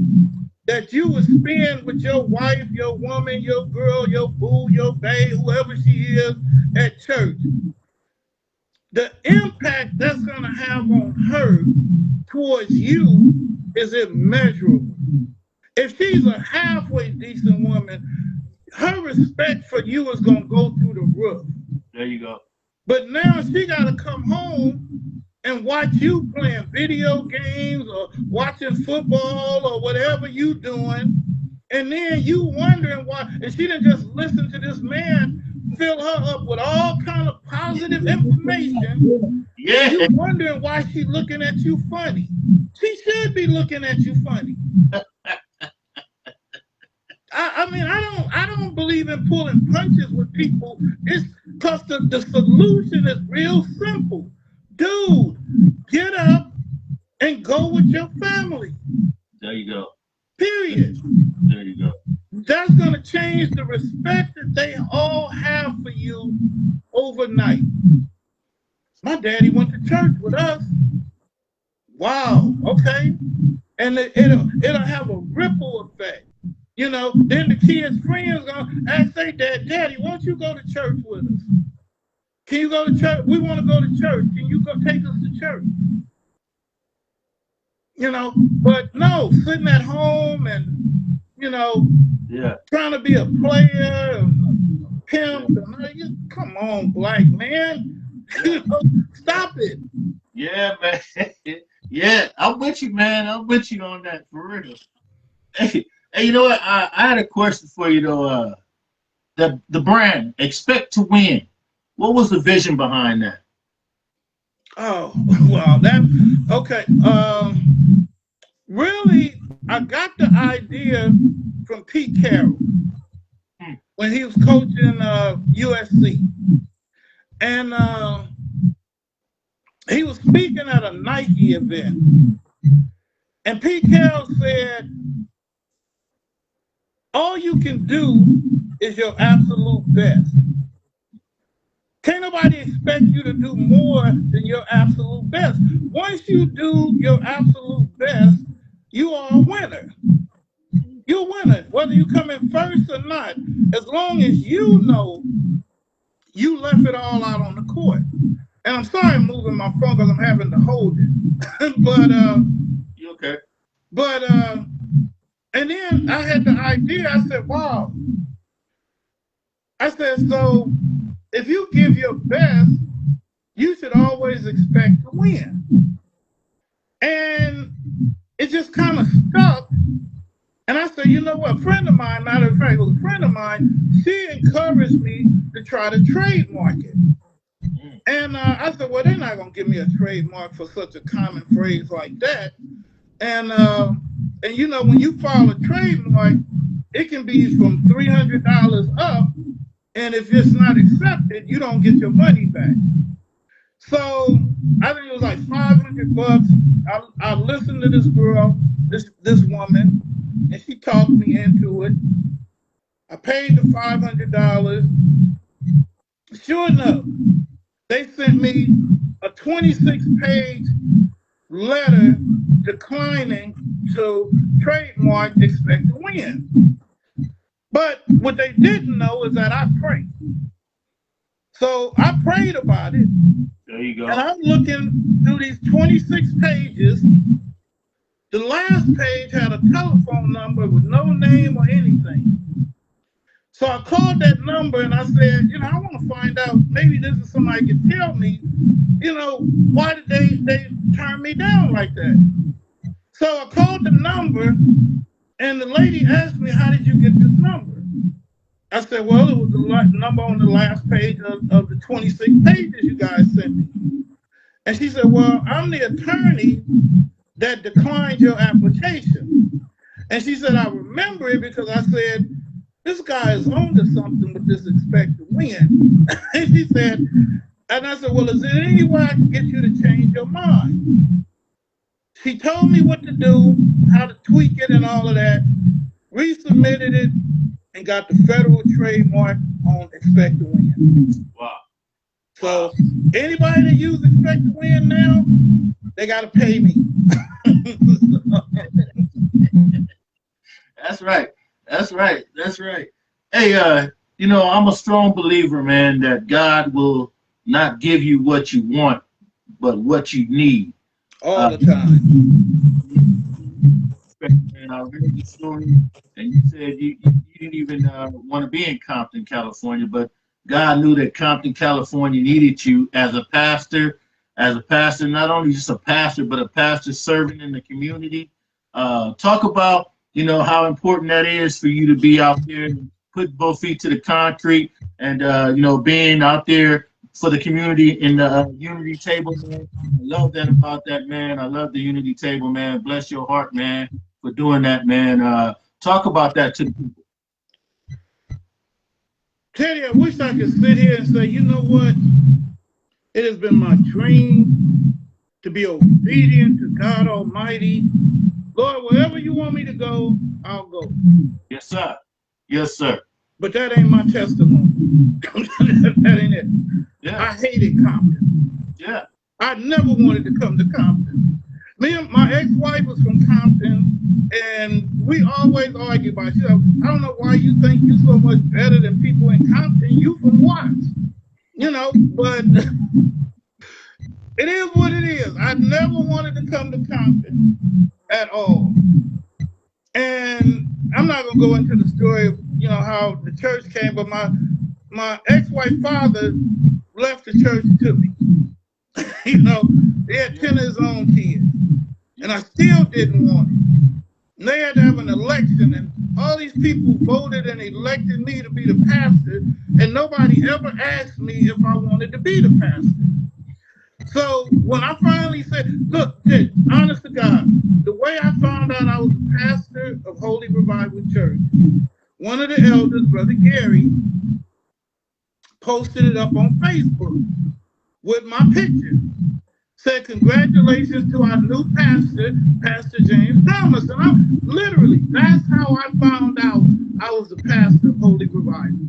B: that you would spend with your wife, your woman, your girl, your boo, your babe, whoever she is at church? The impact that's going to have on her towards you is immeasurable. If she's a halfway decent woman, her respect for you is going to go through the roof.
C: There you go.
B: But now she got to come home and watch you playing video games or watching football or whatever you doing. And then you wondering why, and she didn't just listen to this man fill her up with all kind of positive information.
C: Yeah.
B: You wondering why she looking at you funny. She should be looking at you funny. I mean, I don't believe in pulling punches with people. It's because the solution is real simple. Dude, get up and go with your family.
C: There you go.
B: Period.
C: There you go.
B: That's going to change the respect that they all have for you overnight. My daddy went to church with us. Wow, okay. And it'll have a ripple effect. You know, then the kids' friends gonna ask their daddy, won't you go to church with us? Can you go to church? We want to go to church. Can you go take us to church? You know, but no, sitting at home and, you know, trying to be a player, and pimp. And, come on, black man. You know, stop it.
C: Yeah, man. Yeah, I'm with you, man. I'm with you on that, for real. Hey, you know what? I had a question for you, though. The brand, Expect to Win. What was the vision behind that?
B: Oh, well, okay. Really, I got the idea from Pete Carroll when he was coaching USC. And he was speaking at a Nike event. And Pete Carroll said, all you can do is your absolute best. Can't nobody expect you to do more than your absolute best. Once you do your absolute best, you are a winner. You're a winner, whether you come in first or not. As long as you know you left it all out on the court. And I'm sorry I'm moving my phone because I'm having to hold it. But
C: you okay?
B: But and then I had the idea. I said, wow. I said, so if you give your best, you should always expect to win. And it just kind of stuck. And I said, you know what? A friend of mine, matter of fact, it was a friend of mine, she encouraged me to try to trademark it. And I said, well, they're not going to give me a trademark for such a common phrase like that. And you know, when you file a trademark, it can be from $300 up. And if it's not accepted, you don't get your money back. So I think it was like $500. I listened to this girl, this woman, and she talked me into it. I paid the $500. Sure enough, they sent me a 26-page letter declining to trademark Expect to Win. But what they didn't know is that I prayed. So I prayed about it.
C: There you go.
B: And I'm looking through these 26 pages, The last page had a telephone number with no name or anything. So I called that number and I said, I want to find out, maybe this is somebody can tell me, why did they turn me down like that? So I called the number and the lady asked me, how did you get this number? I said, well, it was the number on the last page of the 26 pages you guys sent me. And she said, well, I'm the attorney that declined your application. And she said, I remember it because I said, this guy is on to something with this expect to win. And she said, and I said, well, is there any way I can get you to change your mind? She told me what to do, how to tweak it and all of that, resubmitted it, and got the federal trademark on expect to win.
C: Wow.
B: So anybody that uses expect to win now, they got to pay me.
C: That's right. That's right. That's right. Hey, I'm a strong believer, man, that God will not give you what you want, but what you need.
B: All the time.
C: And I heard the story, and you said you didn't even want to be in Compton, California, but God knew that Compton, California needed you as a pastor, not only just a pastor, but a pastor serving in the community. Talk about how important that is for you to be out there and put both feet to the concrete and, being out there for the community in the unity table, man. I love that about that, man. I love the unity table, man. Bless your heart, man, for doing that, man. Talk about that to the people.
B: Teddy, I wish I could sit here and say, you know what? It has been my dream to be obedient to God Almighty. Lord, wherever you want me to go, I'll go.
C: Yes, sir. Yes, sir.
B: But that ain't my testimony. That ain't it.
C: Yeah.
B: I hated Compton.
C: Yeah.
B: I never wanted to come to Compton. Me and my ex-wife was from Compton, and we always argued about it. I don't know why you think you're so much better than people in Compton. You from Watts. But it is what it is. I never wanted to come to Compton at all. And I'm not gonna go into the story of how the church came, but my ex-wife father left the church to me. He had 10 of his own kids, and I still didn't want it. And they had to have an election, and all these people voted and elected me to be the pastor, and nobody ever asked me if I wanted to be the pastor. So when I finally said, look, Dick, honest to God, the way I found out I was the pastor of Holy Revival Church, one of the elders, Brother Gary, posted it up on Facebook with my picture. Said, congratulations to our new pastor, Pastor James Thomas. And that's how I found out I was the pastor of Holy Revival.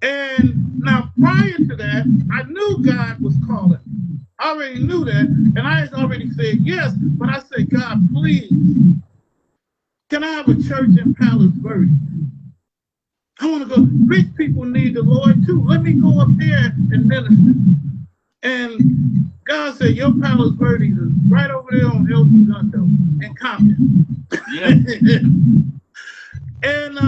B: And now prior to that, I knew God was calling me. I already knew that, and I had already said yes, but I said, God, please, can I have a church in Palos Verdes? I want to go. Rich people need the Lord too. Let me go up there and minister. And God said, your Palos Verdes is right over there on El Segundo in Compton.
C: Yeah.
B: And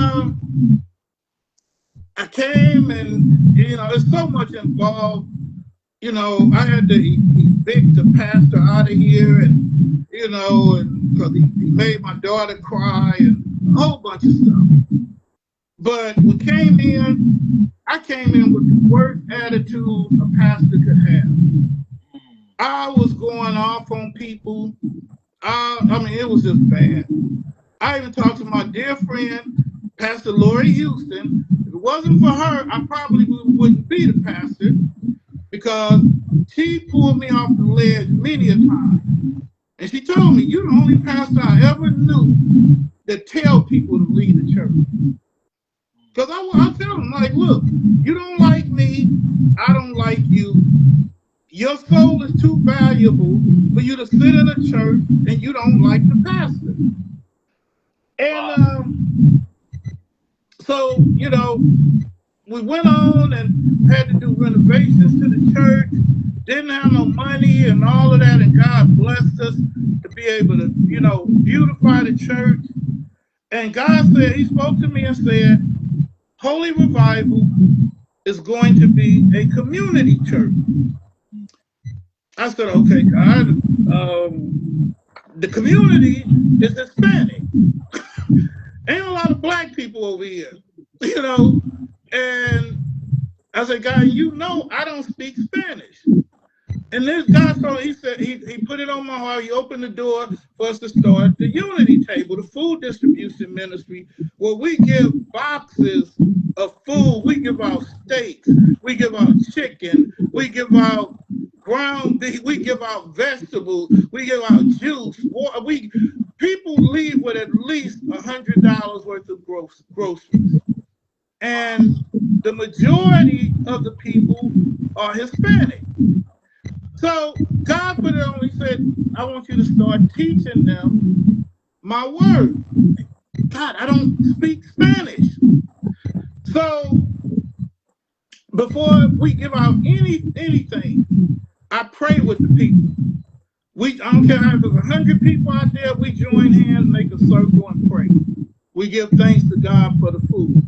B: I came and, there's so much involved. I had to evict the pastor out of here and, and because he made my daughter cry and a whole bunch of stuff. But I came in with the worst attitude a pastor could have. I was going off on people. It was just bad. I even talked to my dear friend, Pastor Lori Houston. If it wasn't for her, I probably wouldn't be the pastor because she pulled me off the ledge many a time. And she told me, you're the only pastor I ever knew that tell people to leave the church. Because I tell them, like, look, you don't like me, I don't like you. Your soul is too valuable for you to sit in a church and you don't like the pastor. And so, we went on and had to do renovations to the church. didn't have no money and all of that, and God blessed us to be able to, beautify the church. And God said, he spoke to me and said, Holy Revival is going to be a community church. I said, okay, God, the community is Hispanic. Ain't a lot of black people over here, and I said, God, I don't speak Spanish. And this guy, he said, he put it on my heart. He opened the door for us to start the Unity Table, the food distribution ministry, where we give boxes of food. We give out steaks. We give out chicken. We give out ground beef. We give out vegetables. We give out juice. Water. People leave with at least $100 worth of groceries. And the majority of the people are Hispanic. So God put it on, he said, I want you to start teaching them my word. God, I don't speak Spanish. So before we give out anything, I pray with the people. I don't care if there's 100 people out there, we join hands, make a circle and pray. We give thanks to God for the food.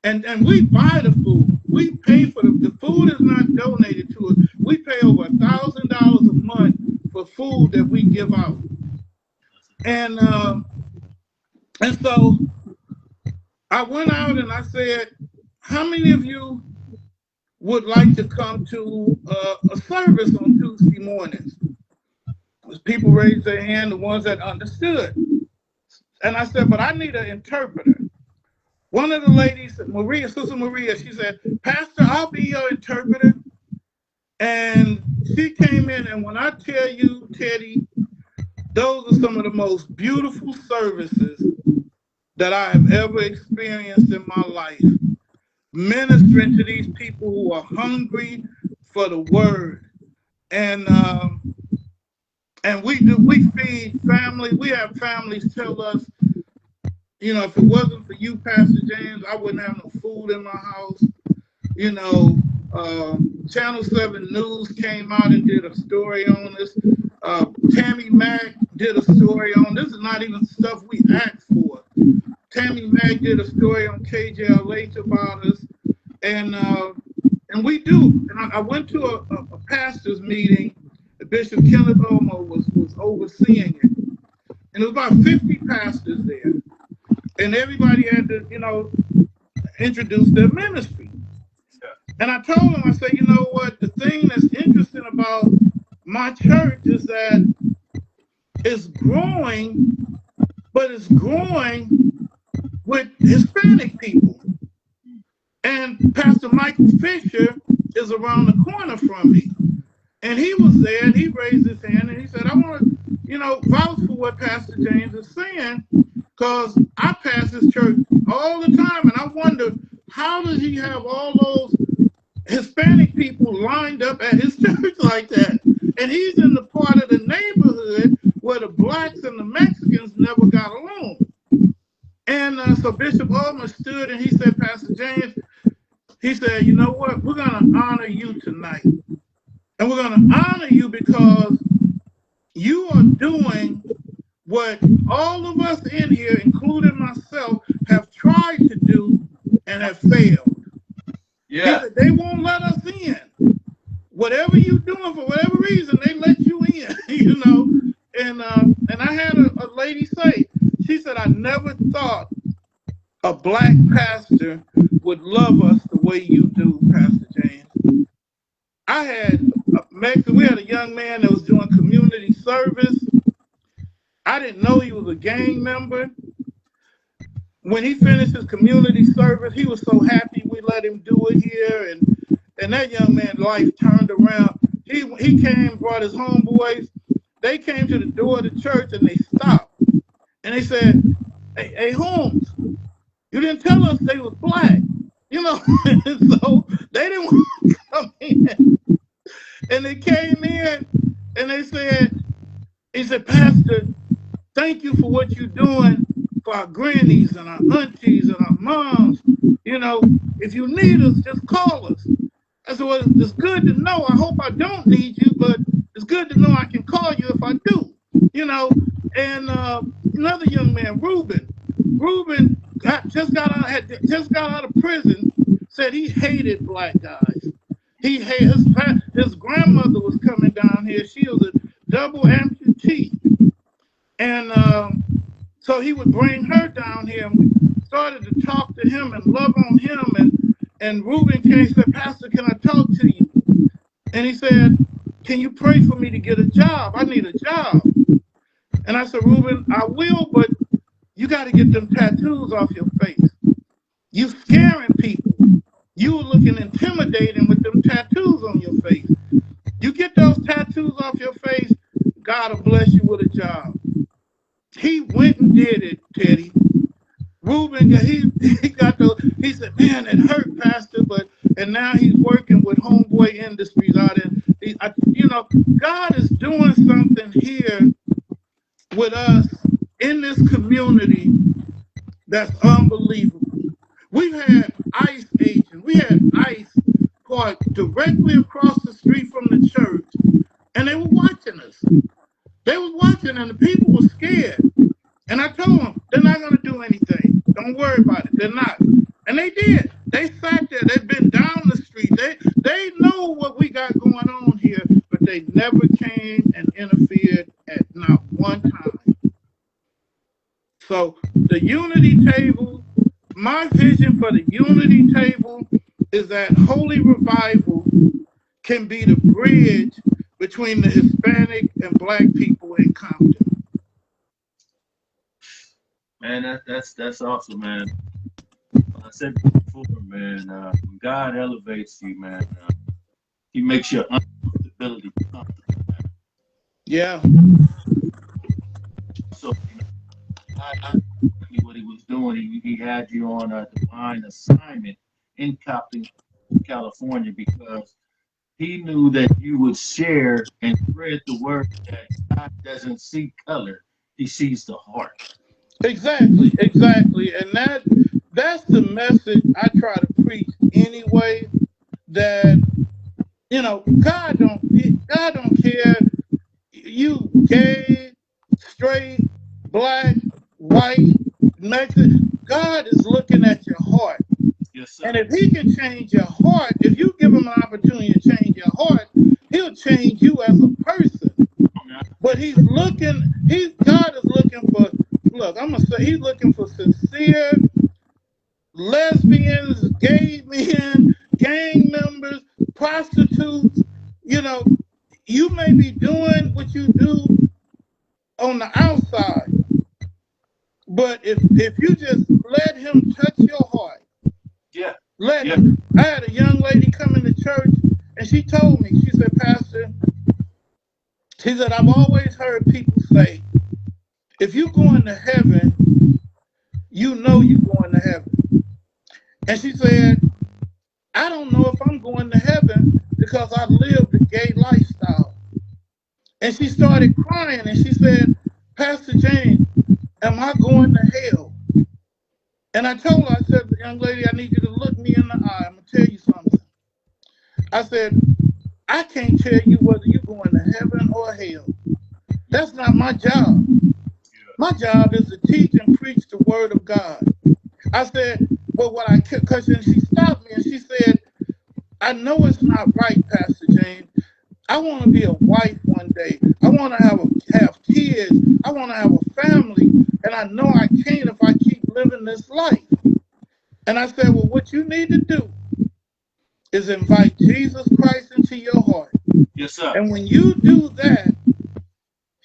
B: And we buy the food. We pay for the food is not donated to us. We pay over $1,000 a month for food that we give out. And so I went out and I said, how many of you would like to come to a service on Tuesday mornings? People raised their hand, the ones that understood. And I said, but I need an interpreter. One of the ladies, Sister Maria, she said, Pastor, I'll be your interpreter. And she came in, and when I tell you, Teddy, those are some of the most beautiful services that I have ever experienced in my life. Ministering to these people who are hungry for the word. And we feed family. We have families tell us, if it wasn't for you, Pastor James, I wouldn't have no food in my house. Channel 7 News came out and did a story on this. Tammy Mack did a story on this. Is not even stuff we asked for. Tammy Mack did a story on KJLH about us, and we do. And I went to a pastor's meeting. Bishop Kenneth Olmo was overseeing it, and there was about 50 pastors there, and everybody had to, introduce their ministry. And I told him, I said, you know what? The thing that's interesting about my church is that it's growing, but it's growing with Hispanic people. And Pastor Michael Fisher is around the corner from me. And he was there, and he raised his hand, and he said, I want to, vouch for what Pastor James is saying, because I pass his church all the time, and I wonder, how does he have all those Hispanic people lined up at his church like that? And he's in the part of the neighborhood where the blacks and the Mexicans never got along. And so Bishop Olmo stood, and he said, Pastor James, he said, you know what? We're going to honor you tonight. And we're going to honor you because you are doing what all of us in here, including myself, have tried to do and have failed. Yeah. They won't let us in. Whatever you're doing, for whatever reason, they let you in, And I had a lady say, she said, I never thought a black pastor would love us the way you do, Pastor James. We had a young man that was doing community service. I didn't know he was a gang member. When he finished his community service, he was so happy we let him do it here, and that young man's life turned around. He came, brought his homeboys. They came to the door of the church and they stopped. And they said, hey Holmes, you didn't tell us they was black. So they didn't want to come in. And they came in and he said, Pastor, thank you for what you're doing for our grannies and our aunties and our moms. If you need us, just call us. I said, well, it's good to know. I hope I don't need you, but it's good to know I can call you if I do. You know, and another young man, Reuben just got out of prison. Said he hated black guys. He hated his grandmother was coming down here. She was a double amputee, and so he would bring her down here, and we started to talk to him and love on him. And Reuben came and said, Pastor, can I talk to you? And he said, can you pray for me to get a job? I need a job. And I said, Reuben, I will, but you got to get them tattoos off your face. You scaring people. You were looking intimidating with them tattoos on your face. You get those tattoos off your face, God will bless you with a job. He went and did it, Teddy. Reuben, he said, man, it hurt, Pastor, and now he's working with Homeboy Industries out in, God is doing something here with us in this community that's unbelievable. We've had ICE agents, we had ICE parked directly across the street from the church, and they were watching us. They was watching, and the people were scared. And I told them, they're not going to do anything. Don't worry about it. They're not. And they did. They sat there. They've been down the street. They know what we got going on here, but they never came and interfered at not one time. So the unity table, my vision for the unity table is that holy revival can be the bridge between the Hispanic and black people in Compton.
C: Man, that's awesome, man. I said before, man, when God elevates you, man, he makes your uncomfortability comfortable, man.
B: Yeah.
C: So, what he was doing, he had you on a divine assignment in Compton, California, because he knew that you would share and spread the word that God doesn't see color, he sees the heart.
B: Exactly. And that's the message I try to preach anyway, that, God don't care you gay, straight, black, white, Mexican. God is looking at your heart.
C: Yes, sir.
B: And if he can change your heart, if you give him an opportunity to change your heart, he'll change you as a person. But God is looking for, he's looking for sincere lesbians, gay men, gang members, prostitutes. You may be doing what you do on the outside, but if you just let him touch your heart, let him. I had a young lady come into church, and she told me, she said, Pastor, she said, I've always heard people say, if you go into heaven, you know you're going to heaven. And she said, I don't know if I'm going to heaven because I lived a gay lifestyle. And she started crying, and she said, Pastor James, am I going to hell? And I told her, I said, young lady, I need you to look me in the eye. I'm going to tell you something. I said, I can't tell you whether you're going to heaven or hell. That's not my job. My job is to teach and preach the word of God. I said, but because she stopped me and she said, I know it's not right, Pastor James. I want to be a wife one day. I want to have kids. I want to have a family. And I know I can't if I keep living this life. And I said, well, what you need to do is invite Jesus Christ into your heart.
C: Yes, sir.
B: And when you do that,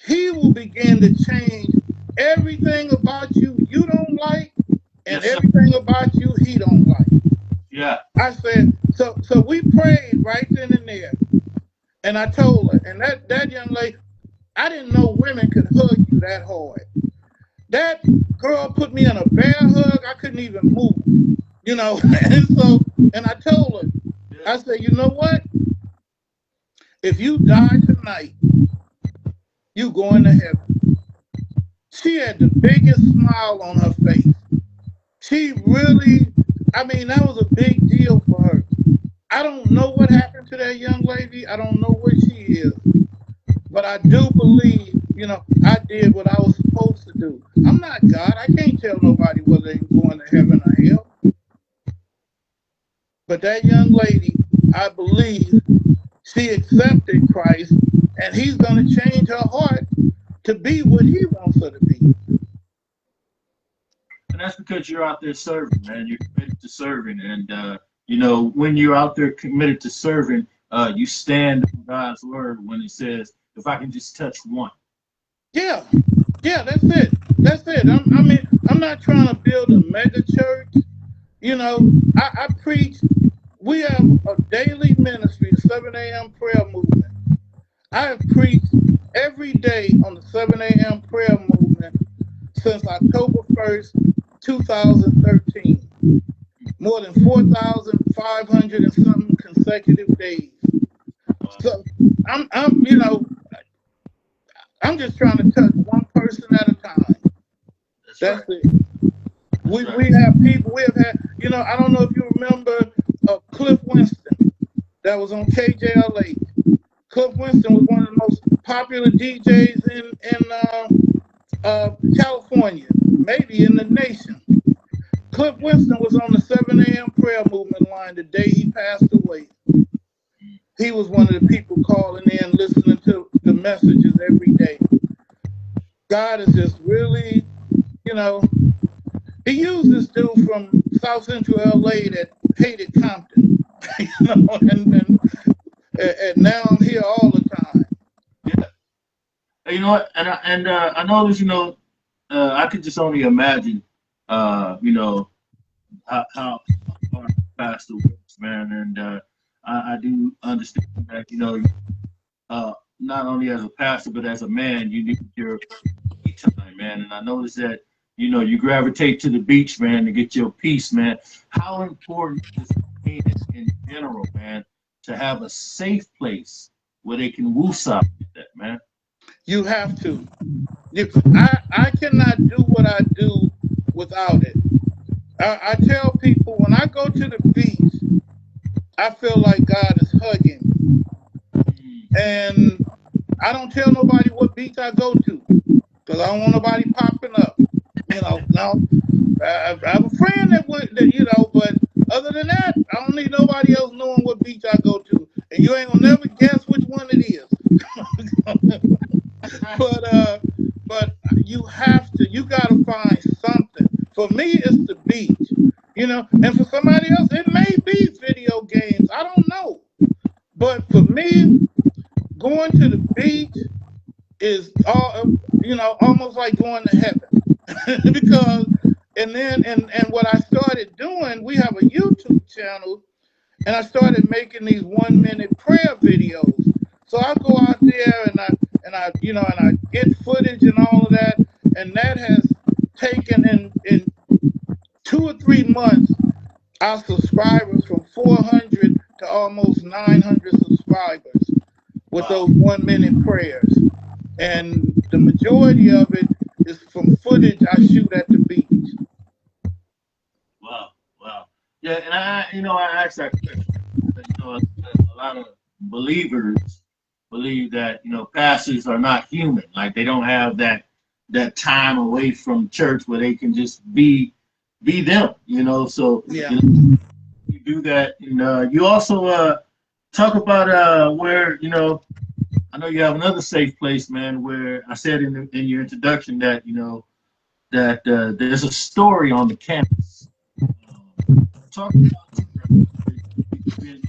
B: he will begin to change everything about you don't like, and everything about you he don't like.
C: Yeah.
B: I said, so we prayed right then and there. And I told her, and that young lady, I didn't know women could hug you that hard. That girl put me in a bear hug, I couldn't even move, and I told her, I said, you know what? If you die tonight, you going to heaven. She had the biggest smile on her face. She really, that was a big deal for her. I don't know what that young lady, I don't know where she is, but I do believe, I did what I was supposed to do. I'm not God. I can't tell nobody whether they're going to heaven or hell. But that young lady, I believe she accepted Christ, and he's going to change her heart to be what he wants her to be.
C: And that's because you're out there serving, man. You're committed to serving. And, when you're out there committed to serving, you stand on God's word when it says, if I can just touch one.
B: Yeah, that's it. That's it. I'm not trying to build a mega church. I preach. We have a daily ministry, the 7 a.m. prayer movement. I have preached every day on the 7 a.m. prayer movement since October 1st, 2013. More than 4,500 and something consecutive days. So I'm just trying to touch one person at a time. That's
C: right.
B: it. We have people. We have had. I don't know if you remember Cliff Winston that was on KJLA. Cliff Winston was one of the most popular DJs in California, maybe in the nation. Cliff Winston was on the 7 a.m. prayer movement line the day he passed away. He was one of the people calling in, listening to the messages every day. God is just really, he used this dude from South Central LA that hated Compton, and now I'm here all the time.
C: Yeah. You know what? And I know that, I could just only imagine, how our pastor works, man. And I do understand that, not only as a pastor, but as a man, you need your time, man. And I noticed that, you gravitate to the beach, man, to get your peace, man. How important is it in general, man, to have a safe place where they can woosah with that, man?
B: You have to. I cannot do what I do without it. I tell people when I go to the beach, I feel like God is hugging me. And I don't tell nobody what beach I go to because I don't want nobody popping up. No, I have a friend that but other than that, I don't need nobody else knowing what beach I go to. And you ain't gonna never guess which one it is. But you gotta find something. For me, it's the beach, and for somebody else, it may be video games. I don't know. But for me, going to the beach is almost like going to heaven. Because and what I started doing, we have a YouTube channel, and I started making these 1-minute prayer videos. So I go out there and I get footage and all of that, and that has taken in 2 or 3 months our subscribers from 400 to almost 900 subscribers with those 1-minute prayers. And the majority of it is from footage I shoot at the beach.
C: Wow. Yeah, and I asked that question. A lot of believers believe that, pastors are not human. Like they don't have that time away from church where they can just be them, So
B: Yeah.
C: You do that, and you also talk about where, I know you have another safe place, man, where I said in your introduction that, that there's a story on the campus. Talk about the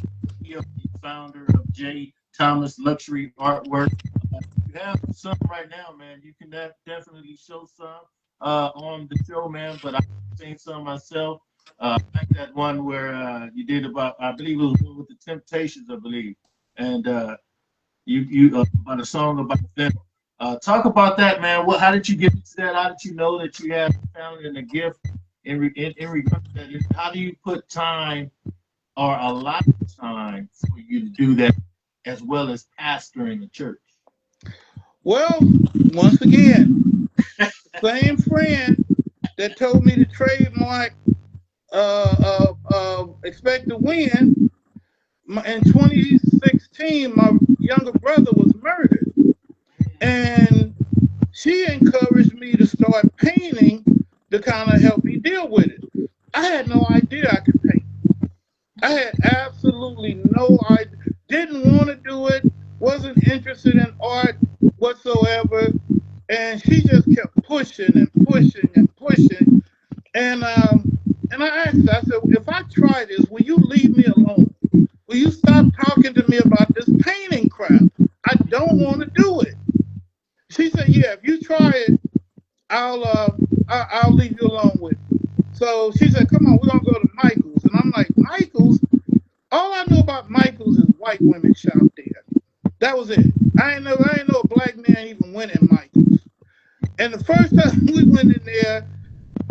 C: founder of J. Thomas Luxury Artwork. You have some right now, man. You can definitely show some on the show, man. But I've seen some myself. Like that one where you did about, I believe it was with the Temptations, I believe, and you about a song about them. Talk about that, man. How did you get into that? How did you know that you had a talent and a gift in regard to that? How do you put time or a lot of time for you to do that, as well as pastoring the church?
B: Well, once again, same friend that told me to trademark Expect to Win in 2016, my younger brother was murdered, and she encouraged me to start painting to kind of help me deal with it. I had no idea I could paint. I had absolutely no idea. Didn't want to do it. Wasn't interested in art whatsoever. And she just kept pushing and pushing and pushing. And I asked her, I said, if I try this, will you leave me alone? Will you stop talking to me about this painting crap? I don't want to do it. She said, yeah, if you try it, I'll leave you alone with it. So she said, come on, we're gonna go to Michael's. And I'm like, Michael's? All I know about Michael's is white women shop there. That was it. I ain't know a black man even went in Michael's. And the first time we went in there,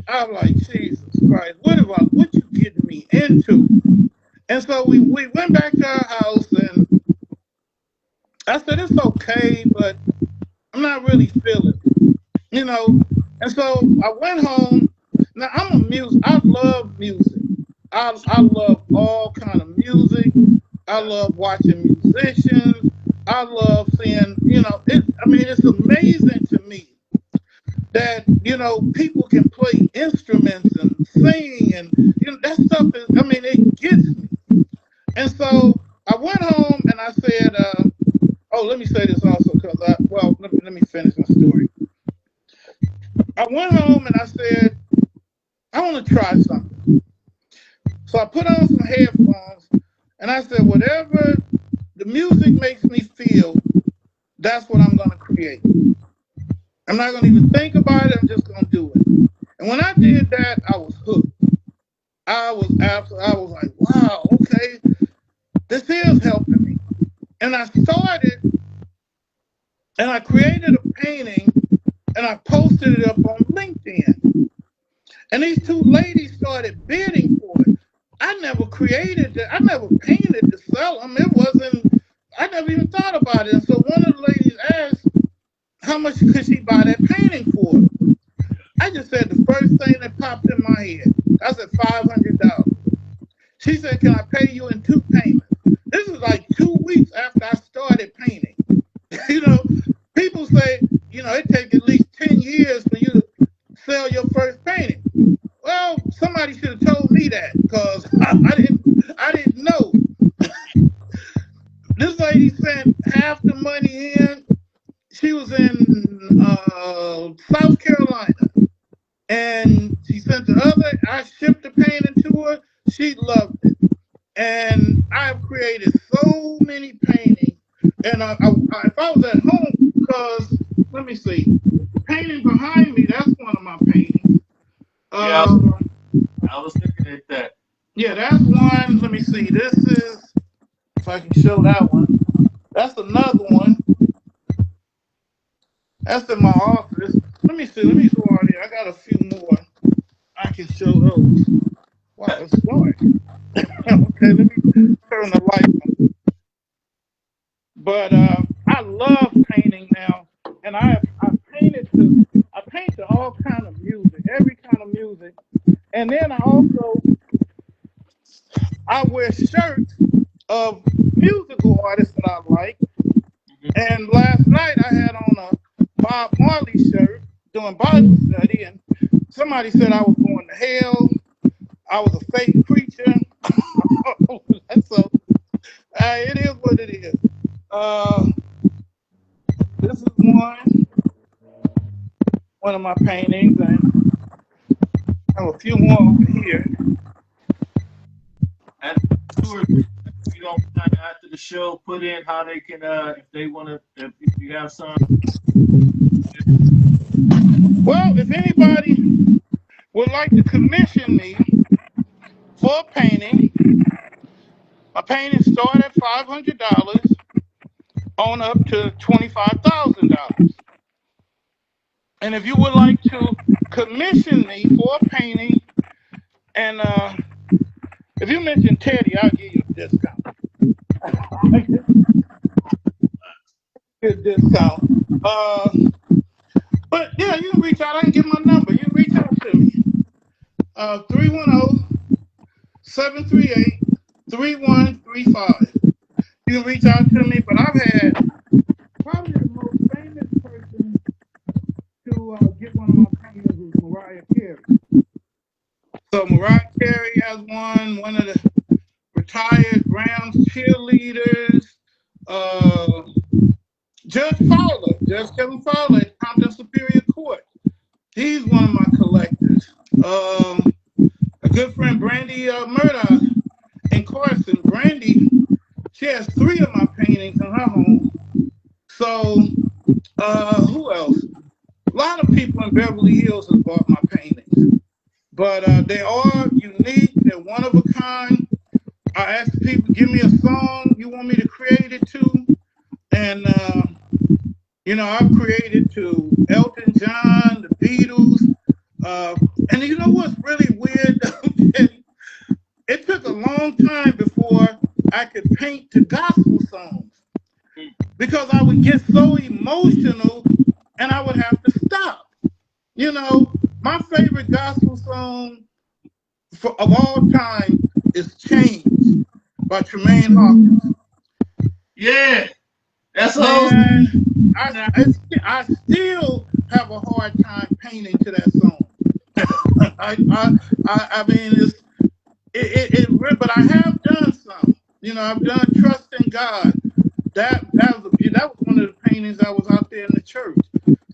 B: I was like, Jesus Christ, what you getting me into? And so we went back to our house, and I said, it's okay, but I'm not really feeling it, you know. And so I went home. Now I love music. I love all kind of music. I love watching musicians. I love seeing, it's amazing to me that, people can play instruments and sing, and that stuff it gets me. And so I went home and I said, let me say this also, because let me finish my story. I went home and I said, I want to try something. So I put on some headphones and I said, whatever the music makes me feel, that's what I'm going to create. I'm not going to even think about it. I'm just going to do it. And when I did that, I was hooked. I was like, wow, okay, this is helping me. And I started, and I created a painting, and I posted it up on LinkedIn. And these two ladies started bidding for it. I never created that. I never painted to sell them. I never even thought about it. And so one of the ladies asked, how much could she buy that painting for? I just said the first thing that popped in my head. I said $500. She said, can I pay you in 2 payments? This is like 2 weeks after I started painting. People say, it takes at least 10 years for you to sell your first painting. Well, somebody should have told me that, because I didn't know. This lady sent half the money in. She was in South Carolina, and she sent the other. I shipped the painting to her. She loved it, and I've created so many paintings. And if I was at home, because let me see, the painting behind me, that's one of my paintings.
C: Yeah, I was looking at that.
B: Yeah, that's one. Let me see. This is, if I can show that one. That's another one. That's in my office. Let me see. Let me go on here. I got a few more. I can show those. Wow, it's dark. Okay, let me turn the light on. But I love painting now, and I paint to all kind of music, every kind of music, and then I wear shirts of musical artists that I like. And last night I had on a Bob Marley shirt doing Bible study, and somebody said I was going to hell. I was a fake preacher. So it is what it is. This is one of my paintings, and I have a few more over here.
C: And you don't mind after the show put in how they can if they want to, if you have some.
B: Well, if anybody would like to commission me for a painting, my paintings start at $500 on up to $25,000. And if you would like to commission me for a painting, and if you mention Teddy, I'll give you a discount. Good discount. But yeah, you can reach out. I can give my number. You can reach out to me. 310-738-3133. 937-888-9335. You can reach out to me, but I've had probably the most famous person to get one of my paintings was Mariah Carey. So Mariah Carey has one of the retired Rams cheerleaders. Judge Kevin Fowler at Compton Superior Court. He's one of my collectors. A good friend, Brandy Murdoch in Carson. Brandy, she has 3 of my paintings in her home. So, who else? A lot of people in Beverly Hills have bought my paintings. But they are unique. They're one of a kind. I ask people, give me a song you want me to create it to. And, I've created to Elton John, the Beatles. And you know what's really weird? It took a long time before I could paint to gospel songs because I would get so emotional and I would have to stop. My favorite gospel song of all time is Change by Tremaine Hawkins.
C: Yeah, that's all.
B: I still have a hard time painting to that song. I mean, but I have done some. I've done Trust in God. That was one of the paintings I was out there in the church.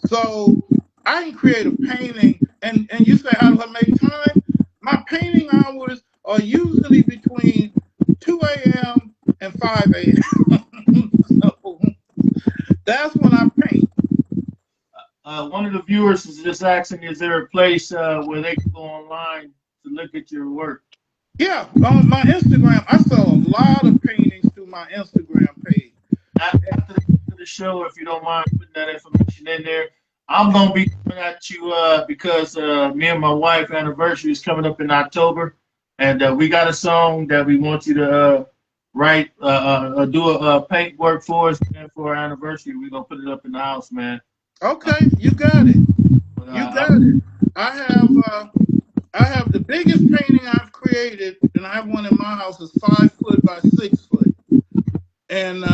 B: So I can create a painting, and you say, how do I make time? My painting hours are usually between 2 a.m. and 5 a.m. So that's when I paint.
C: One of the viewers is just asking, is there a place where they can go online to look at your work?
B: Yeah, on my Instagram. I sell a lot of paintings through my Instagram page.
C: After the show, if you don't mind putting that information in there, I'm going to be coming at you because me and my wife's anniversary is coming up in October. And we got a song that we want you to write, do a paint work for us for our anniversary. We're going to put it up in the house, man.
B: Okay, you got it. You got it. I have the biggest painting I've created, and I have one in my house. It's 5 foot by 6 foot, and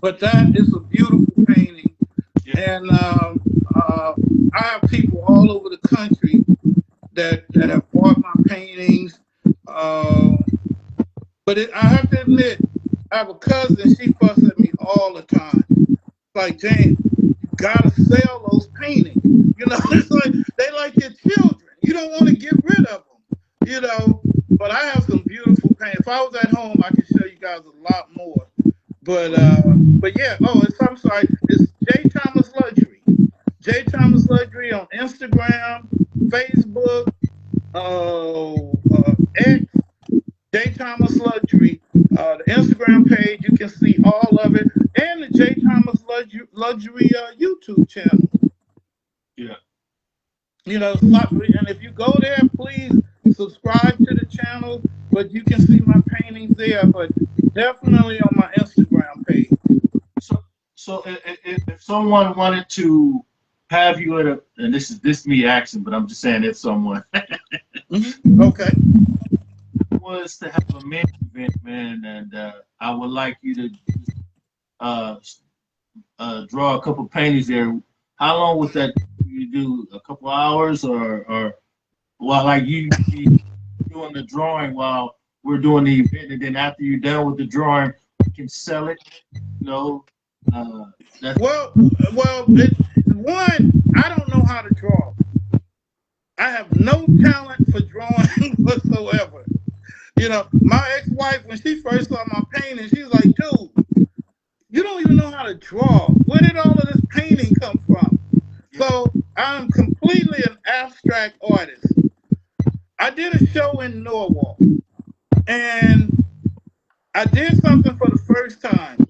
B: but that is a beautiful painting. Yeah. And I have people all over the country that have bought my paintings. But I have to admit, I have a cousin. She fusses at me all the time. Like, James, you gotta sell those paintings. It's like they like your children. You don't want to get rid of them. But I have some beautiful paintings. If I was at home, I could show you guys a lot more. But yeah. I'm sorry. It's J Thomas Luxury. J Thomas Luxury on Instagram, Facebook, X. J Thomas Luxury. The Instagram page, you can see all of it, and the J Thomas Luxury YouTube channel.
C: Yeah.
B: And if you go there, please subscribe to the channel. But you can see my paintings there, but definitely on my Instagram page.
C: So if someone wanted to have you at and this me asking, but I'm just saying if someone.
B: Okay.
C: Was to have a main event, man, and I would like you to draw a couple paintings there. How long would that you do? A couple hours, or like you be doing the drawing while we're doing the event, and then after you're done with the drawing, you can sell it. Well, one, I don't know how to draw. I have no talent for drawing whatsoever. My ex-wife, when she first saw my painting, she was like, dude, you don't even know how to draw. Where did all of this painting come from? So I'm completely an abstract artist. I did a show in Norwalk, and I did something for the first time.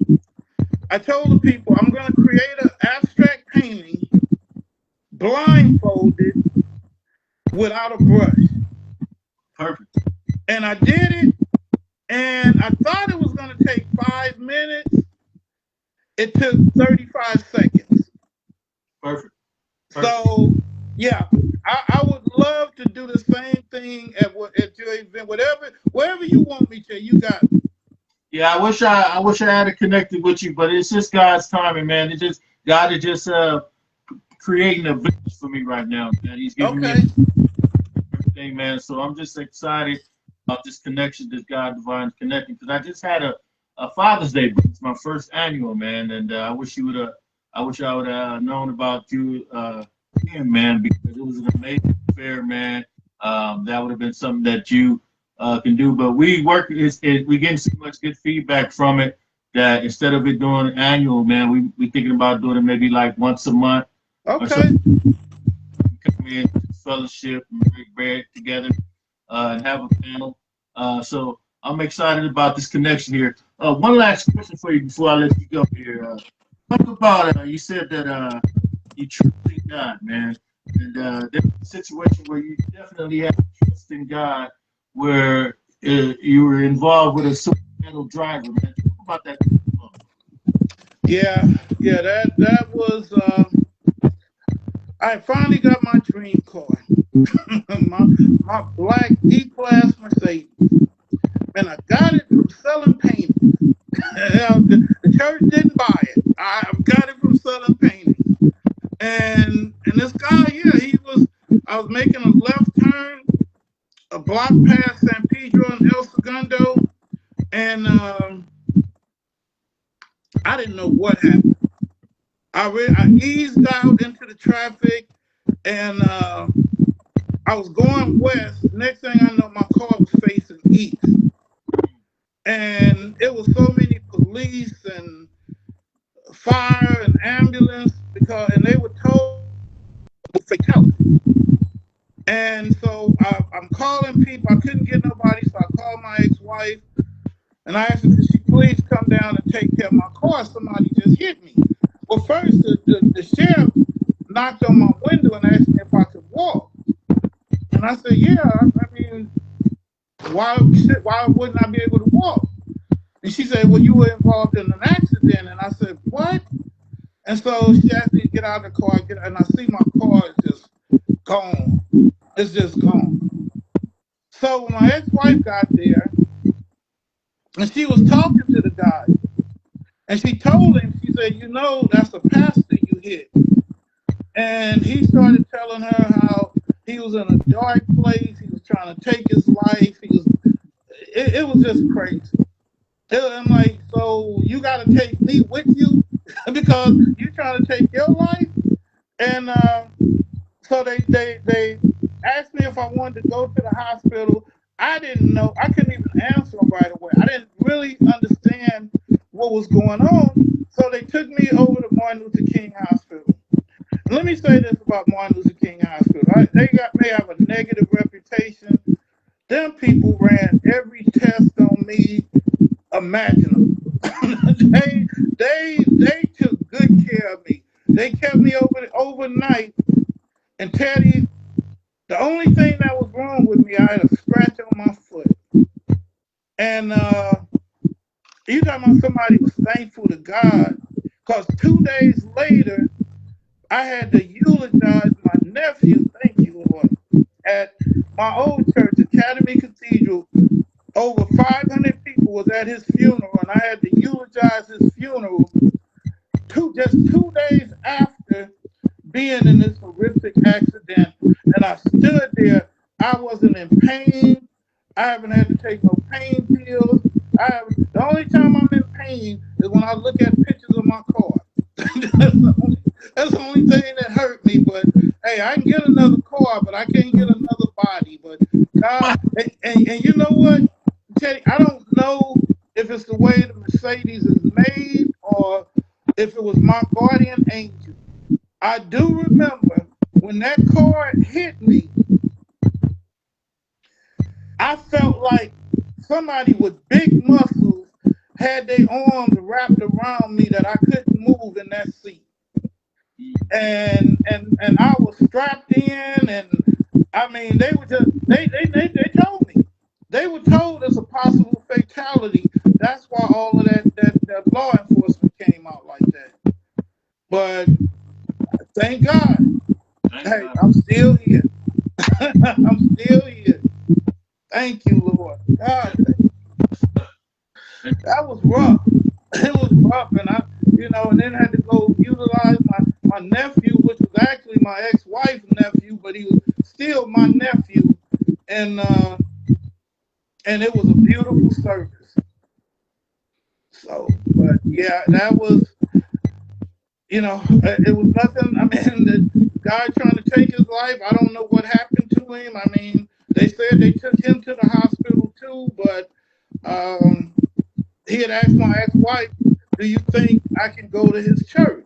C: I told the people I'm going to create an abstract painting blindfolded without a brush. Perfect.
B: And I did it, and I thought it was going to take 5 minutes. It took 35 seconds.
C: Perfect.
B: So Yeah, I would love to do the same thing at your event, wherever you want me to. You got it.
C: Yeah, I wish I had connected with you, but it's just God's timing, man. It's just God is just creating a vision for me right now, man. He's giving me
B: Okay.
C: everything, man. So I'm just excited about this connection, this God divine connecting, because I just had a Father's Day. It's my first annual, man, and I wish I would have known about you again, man, because it was an amazing affair, man. That would have been something that you can do, but we getting so much good feedback from it that instead of it doing annual, man, we thinking about doing it maybe like once a month or
B: Okay.
C: something. Come in, fellowship, and break bread together, and have a panel. So I'm excited about this connection here. One last question for you before I let you go here. Talk about you said that you trust in God, man, and there's a situation where you definitely have trust in God, where you were involved with a suicidal driver, man. Talk about that.
B: Yeah, yeah. That was. I finally got my dream car, my black E-Class Mercedes, and I got it from selling paintings. The church didn't buy it. I got it from selling paintings. And this guy, yeah, I was making a left turn, a block past San Pedro and El Segundo, and I didn't know what happened. I eased out into the traffic, and I was going west. Next thing I know, my car was facing east, and it was so many police and fire and ambulance and they were told fatality. And so I'm calling people. I couldn't get nobody, so I called my ex-wife and I asked her, could she please come down and take care of my car? Somebody just hit me. Well, first the sheriff knocked on my window and asked me if I could walk. And I said, yeah. I mean, why wouldn't I be able to walk? And she said, well, you were involved in an accident. And I said, what? And so she asked me to get out of the car, and I see my car is just gone. It's just gone. So when my ex-wife got there, and she was talking to the guy, and she told him, she said, you know, that's a pastor you hit. And he started telling her how he was in a dark place. He was trying to take his life. It was just crazy. I'm like, so you got to take me with you because you're trying to take your life? And so they asked me if I wanted to go to the hospital. I didn't know. I couldn't even answer them right away. I didn't really understand what was going on. So they took me over to Martin Luther King Hospital. And let me say this about Martin Luther King Hospital. They have a negative reputation. Them people ran every test on me imaginable. they took good care of me. They kept me overnight. And Teddy, the only thing that was wrong with me, I had a scratch on my foot. And you talking about somebody was thankful to God, because 2 days later, I had to eulogize my nephew, thank you, Lord, at my old church, Academy Cathedral. Over 500 people was at his funeral, and I had to eulogize his funeral just 2 days after being in this horrific accident. And I stood there. I wasn't in pain. I haven't had to take no pain pills. The only time I'm in pain is when I look at pictures of my car. That's the only thing that hurt me. But hey, I can get another car, but I can't get another body. But God, and you know what, Teddy, I don't know if it's the way the Mercedes is made or if it was my guardian angel. I do remember when that car hit me, I felt like somebody with big muscles had their arms wrapped around me that I couldn't move in that seat. And I was strapped in, and I mean they told me. They were told it's a possible fatality. That's why all of that law enforcement came out like that. But thank God. Hey,
C: God.
B: I'm still here. I'm still here. Thank you, Lord. God, that was rough. It was rough, and and then had to go utilize my nephew, which was actually my ex-wife's nephew, but he was still my nephew, and it was a beautiful service. So, but yeah, that was, it was nothing. I mean, the guy trying to take his life, I don't know what happened to him. I mean, they said they took him to the hospital too, but he had asked my ex-wife, "Do you think I can go to his church?"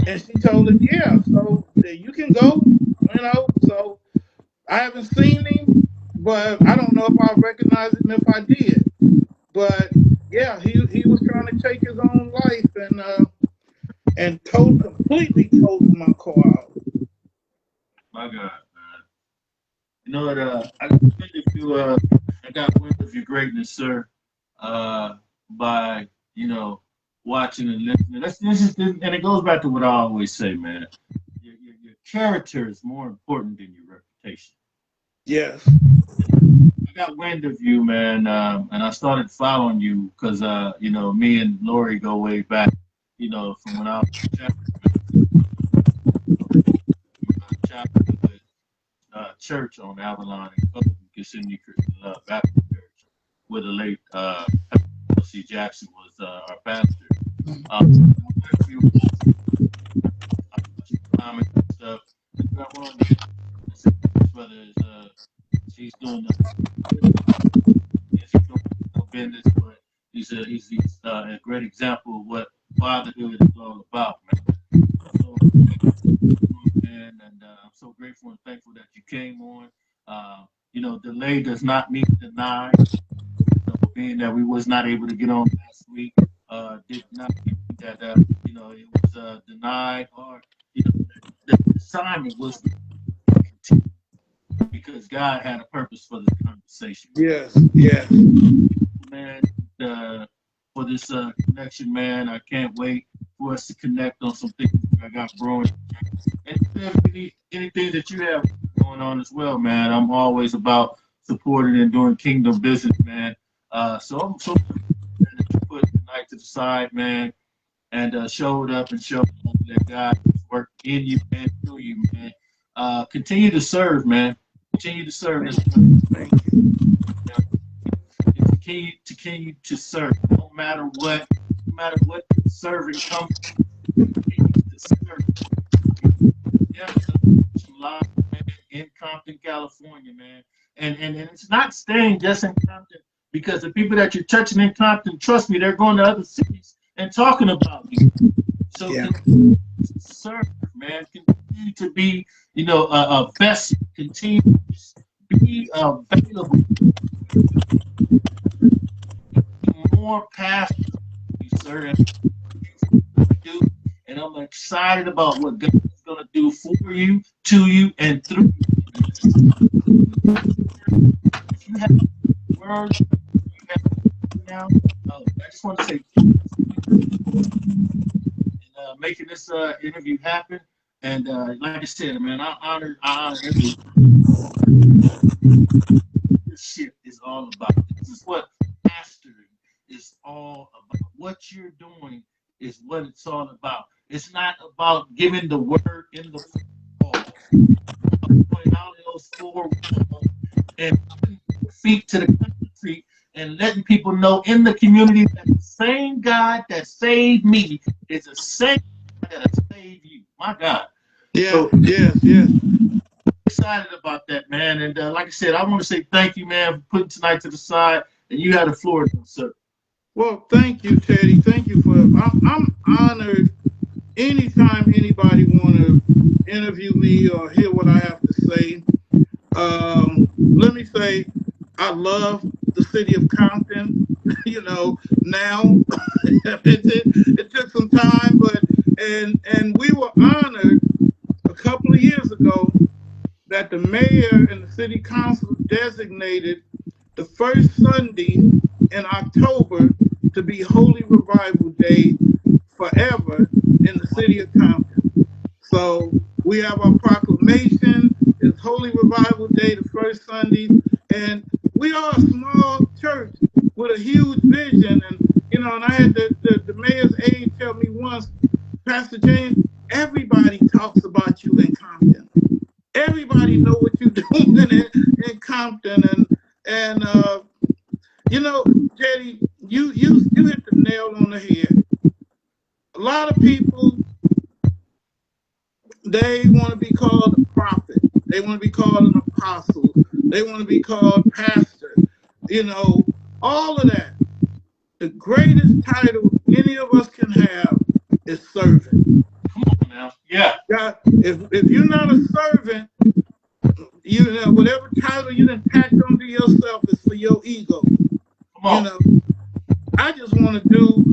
B: And she told him, "Yeah, so you can go." So I haven't seen him, but I don't know if I recognize him if I did. But yeah, he was trying to take his own life and completely totaled my car out.
C: My God, man. You know what? I got wind of your greatness, sir. By watching and listening. And it goes back to what I always say, man. Your character is more important than your reputation.
B: Yes.
C: I got wind of you, man, and I started following you because me and Lori go way back. From when I was chapter with church on Avalon and Kissimmee Christian Love Baptist Church, where the late C. Jackson was our pastor. Comments and stuff. I wanted to whether she's doing no business, but he's a great example of what fatherhood is all about, man. So, man, and I'm so grateful and thankful that you came on. Delay does not mean deny. Being that we was not able to get on last week, did not mean that it was denied or the assignment was to continue because God had a purpose for this conversation.
B: Yes. Yes.
C: Man, for this connection, man, I can't wait for us to connect on some things I got brewing. And if you need anything that you have going on as well, man, I'm always about supporting and doing kingdom business, man. So I'm so glad that you put the night to the side, man, and showed up and showed that God worked in you and through you, man. Continue to serve, man. Continue to serve.
B: Thank you.
C: Continue to serve. No matter what serving comes, continue to serve. Yeah, live, man, in Compton, California, man. And it's not staying just in Compton because the people that you're touching in Compton, trust me, they're going to other cities and talking about you. So continue to serve, man. Continue to be, a vessel. Continue to be available. More passion, sir. And I'm excited about what God is going to do for you, to you, and through you. If you have words, you have now. I just want to say, making this interview happen. And like I said, man, I honor everyone. This shit is all about. This is what pastoring is all about. What you're doing is what it's all about. It's not about giving the word in the fall. Going out in those four walls and putting feet to the concrete and letting people know in the community that the same God that saved me is the same God that saved you. My God.
B: Yeah.
C: So,
B: yes.
C: Excited about that, man. And like I said, I want to say thank you, man, for putting tonight to the side. And you had the floor, sir.
B: Well, thank you, Teddy. Thank you I'm honored anytime anybody want to interview me or hear what I have to say. Let me say, I love the city of Compton. Now it took some time, but and we were honored a couple of years ago that the mayor and the city council designated the first Sunday in October to be Holy Revival Day forever in the city of Compton. So We have our proclamation. It's Holy Revival Day, the first Sunday. And we are a small church with a huge vision. And, you know, and I had the mayor's aide tell me once, Pastor James, everybody talks about you in Compton. Everybody know what you're doing in Compton. And you know, Jetty, you hit the nail on the head. A lot of people, they want to be called a prophet. They want to be called an apostle. They want to be called pastor. You know, all of that. The greatest title any of us can have is servant.
C: Come on now. Yeah.
B: God, if you're not a servant, you know, whatever title you done packed onto yourself is for your ego.
C: Come on.
B: You know, I just want to do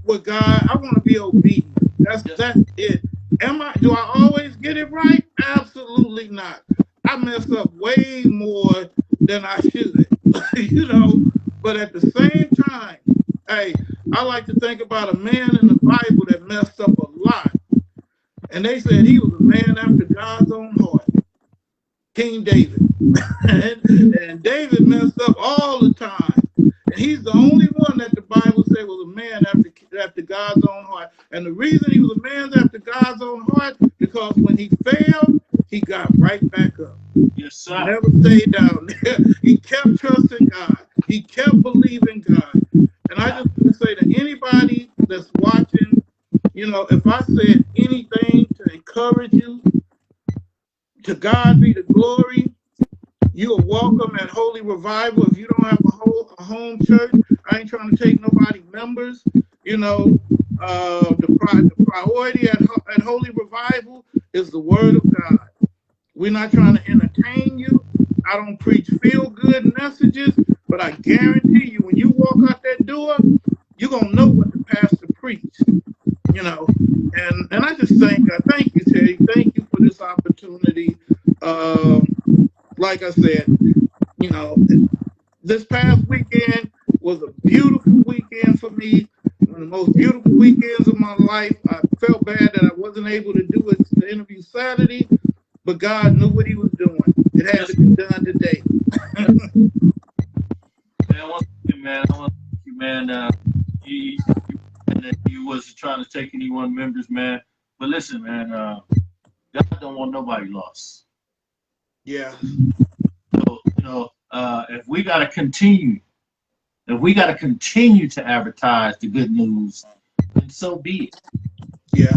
B: what God, I want to be obedient. That's it. Do I always get it right? Absolutely not. I mess up way more than I should, you know, but at the same time, hey, I like to think about a man in the Bible that messed up a lot. And they said he was a man after God's own heart, King David. and David messed up all the time. And he's the only one that the Bible said was a man after God's own heart. And the reason he was a man after God's own heart, because when he failed, he got right back up.
C: Yes, sir.
B: He never stayed down there. He kept trusting God. He kept believing God. And I just want to say to anybody that's watching, you know, if I said anything to encourage you, to God be the glory. You are welcome at Holy Revival. If you don't have a home church, I ain't trying to take nobody members. You know, the priority at Holy Revival is the Word of God. We're not trying to entertain you. I don't preach feel-good messages, but I guarantee you, when you walk out that door, you're going to know what the pastor preached. You know, and I just thank God. Thank you, Terry. Thank you for this opportunity. Like I said, you know, this past weekend was a beautiful weekend for me. One of the most beautiful weekends of my life. I felt bad that I wasn't able to do it, the interview Saturday, but God knew what he was doing. It had to be done today.
C: Man, once again, man, I want to thank you, man. You wasn't trying to take anyone members, man. But listen, man, God don't want nobody lost.
B: Yeah.
C: So, you know, if we got to continue to advertise the good news, then so be it.
B: Yeah.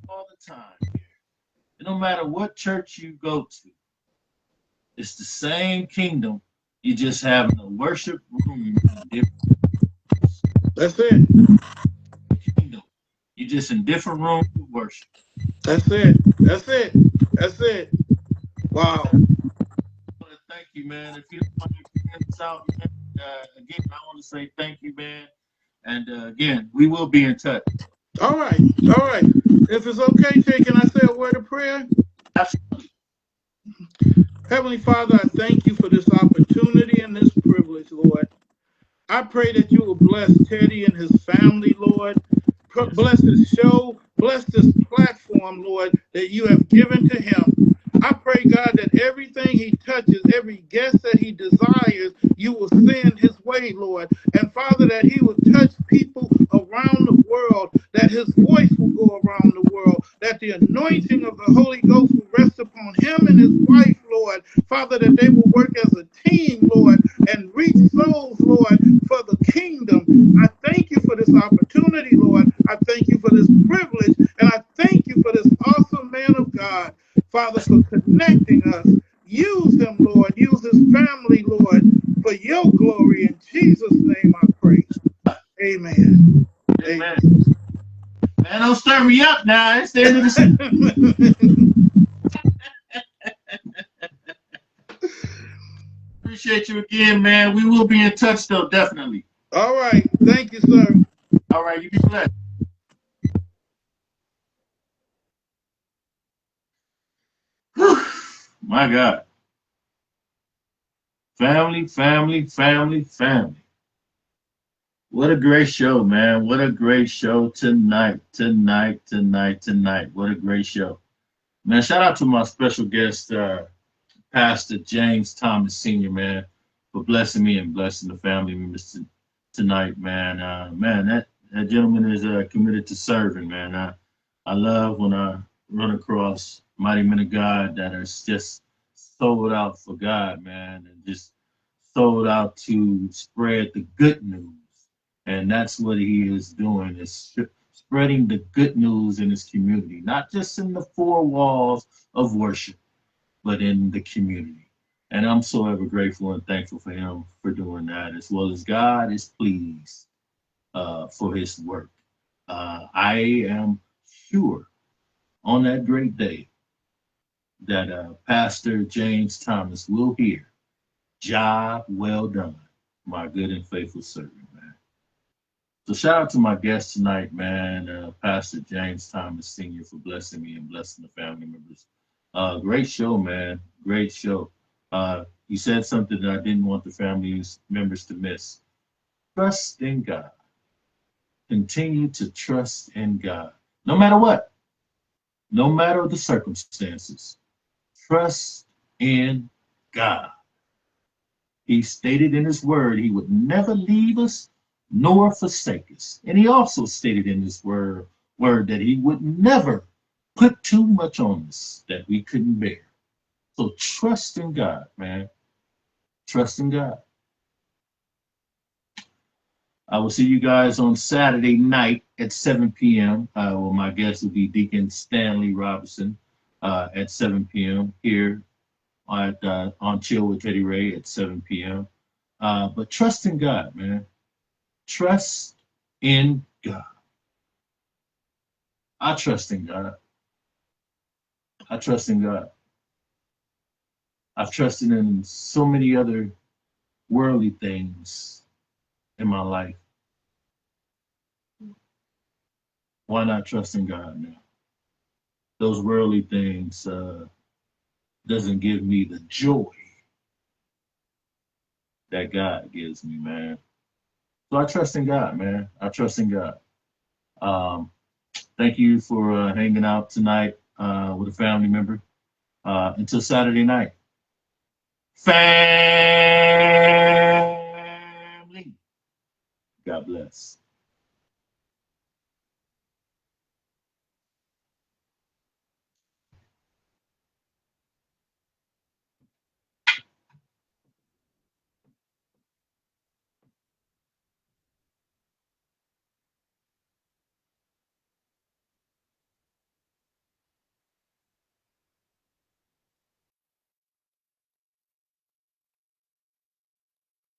C: All the time. And no matter what church you go to, it's the same kingdom. You just having a worship room.
B: That's it.
C: Kingdom. You just in different rooms of worship.
B: That's it. That's it. That's it. Wow.
C: I want to thank you, man. If you don't want to get this out, man, again, I want to say thank you, man. And again, we will be in touch.
B: All right. All right. If it's okay, Jay, can I say a word of prayer?
C: Absolutely.
B: Heavenly Father, I thank you for this opportunity and this privilege, Lord. I pray that you will bless Teddy and his family, Lord. Bless this show. Bless this platform, Lord, that you have given to him. I pray, God, that everything he touches, every guest that he desires, you will send his way, Lord. And Father, that he will touch people around the world, that his voice will go around the world, that the anointing of the Holy Ghost will rest upon him and his wife, Lord. Father, that they will work as a team, Lord, and reach souls, Lord, for the kingdom. I thank you for this opportunity, Lord. I thank you for this privilege, and I thank you for this awesome man of God, Father, for connecting us. Use him, Lord. Use his family, Lord, for your glory. In Jesus' name I pray. Amen.
C: Amen. Man, don't stir me up now. It's the end of the season. Appreciate you again, man. We will be in touch, though, definitely.
B: All right. Thank you, sir.
C: All right. You be blessed. Whew. My God. Family, family, family, family. What a great show, man. What a great show tonight. What a great show. Man, shout out to my special guest, Pastor James Thomas Sr., man, for blessing me and blessing the family members tonight, man. That gentleman is committed to serving, man. I love when I run across mighty men of God that are just sold out for God, man, and just sold out to spread the good news. And that's what he is doing, is spreading the good news in his community, not just in the four walls of worship, but in the community. And I'm so ever grateful and thankful for him for doing that, as well as God is pleased for his work. I am sure on that great day that Pastor James Thomas will hear, "Job well done, my good and faithful servant," man. So shout out to my guest tonight, man, Pastor James Thomas Sr., for blessing me and blessing the family members. Great show, man. Great show. You said something that I didn't want the family members to miss. Trust in God. Continue to trust in God. No matter what. No matter the circumstances. Trust in God. He stated in his word he would never leave us nor forsake us. And he also stated in his word that he would never put too much on us that we couldn't bear. So trust in God, man. Trust in God. I will see you guys on Saturday night at 7 p.m. Well, my guest will be Deacon Stanley Robinson at 7 p.m. here on Chill with Teddy Ray at 7 p.m. But trust in God, man. Trust in God. I trust in God. I trust in God. I've trusted in so many other worldly things in my life. Why not trust in God now? Those worldly things doesn't give me the joy that God gives me, man. So I trust in God, man. I trust in God. Thank you for hanging out tonight with a family member. Until Saturday night. Family. God bless.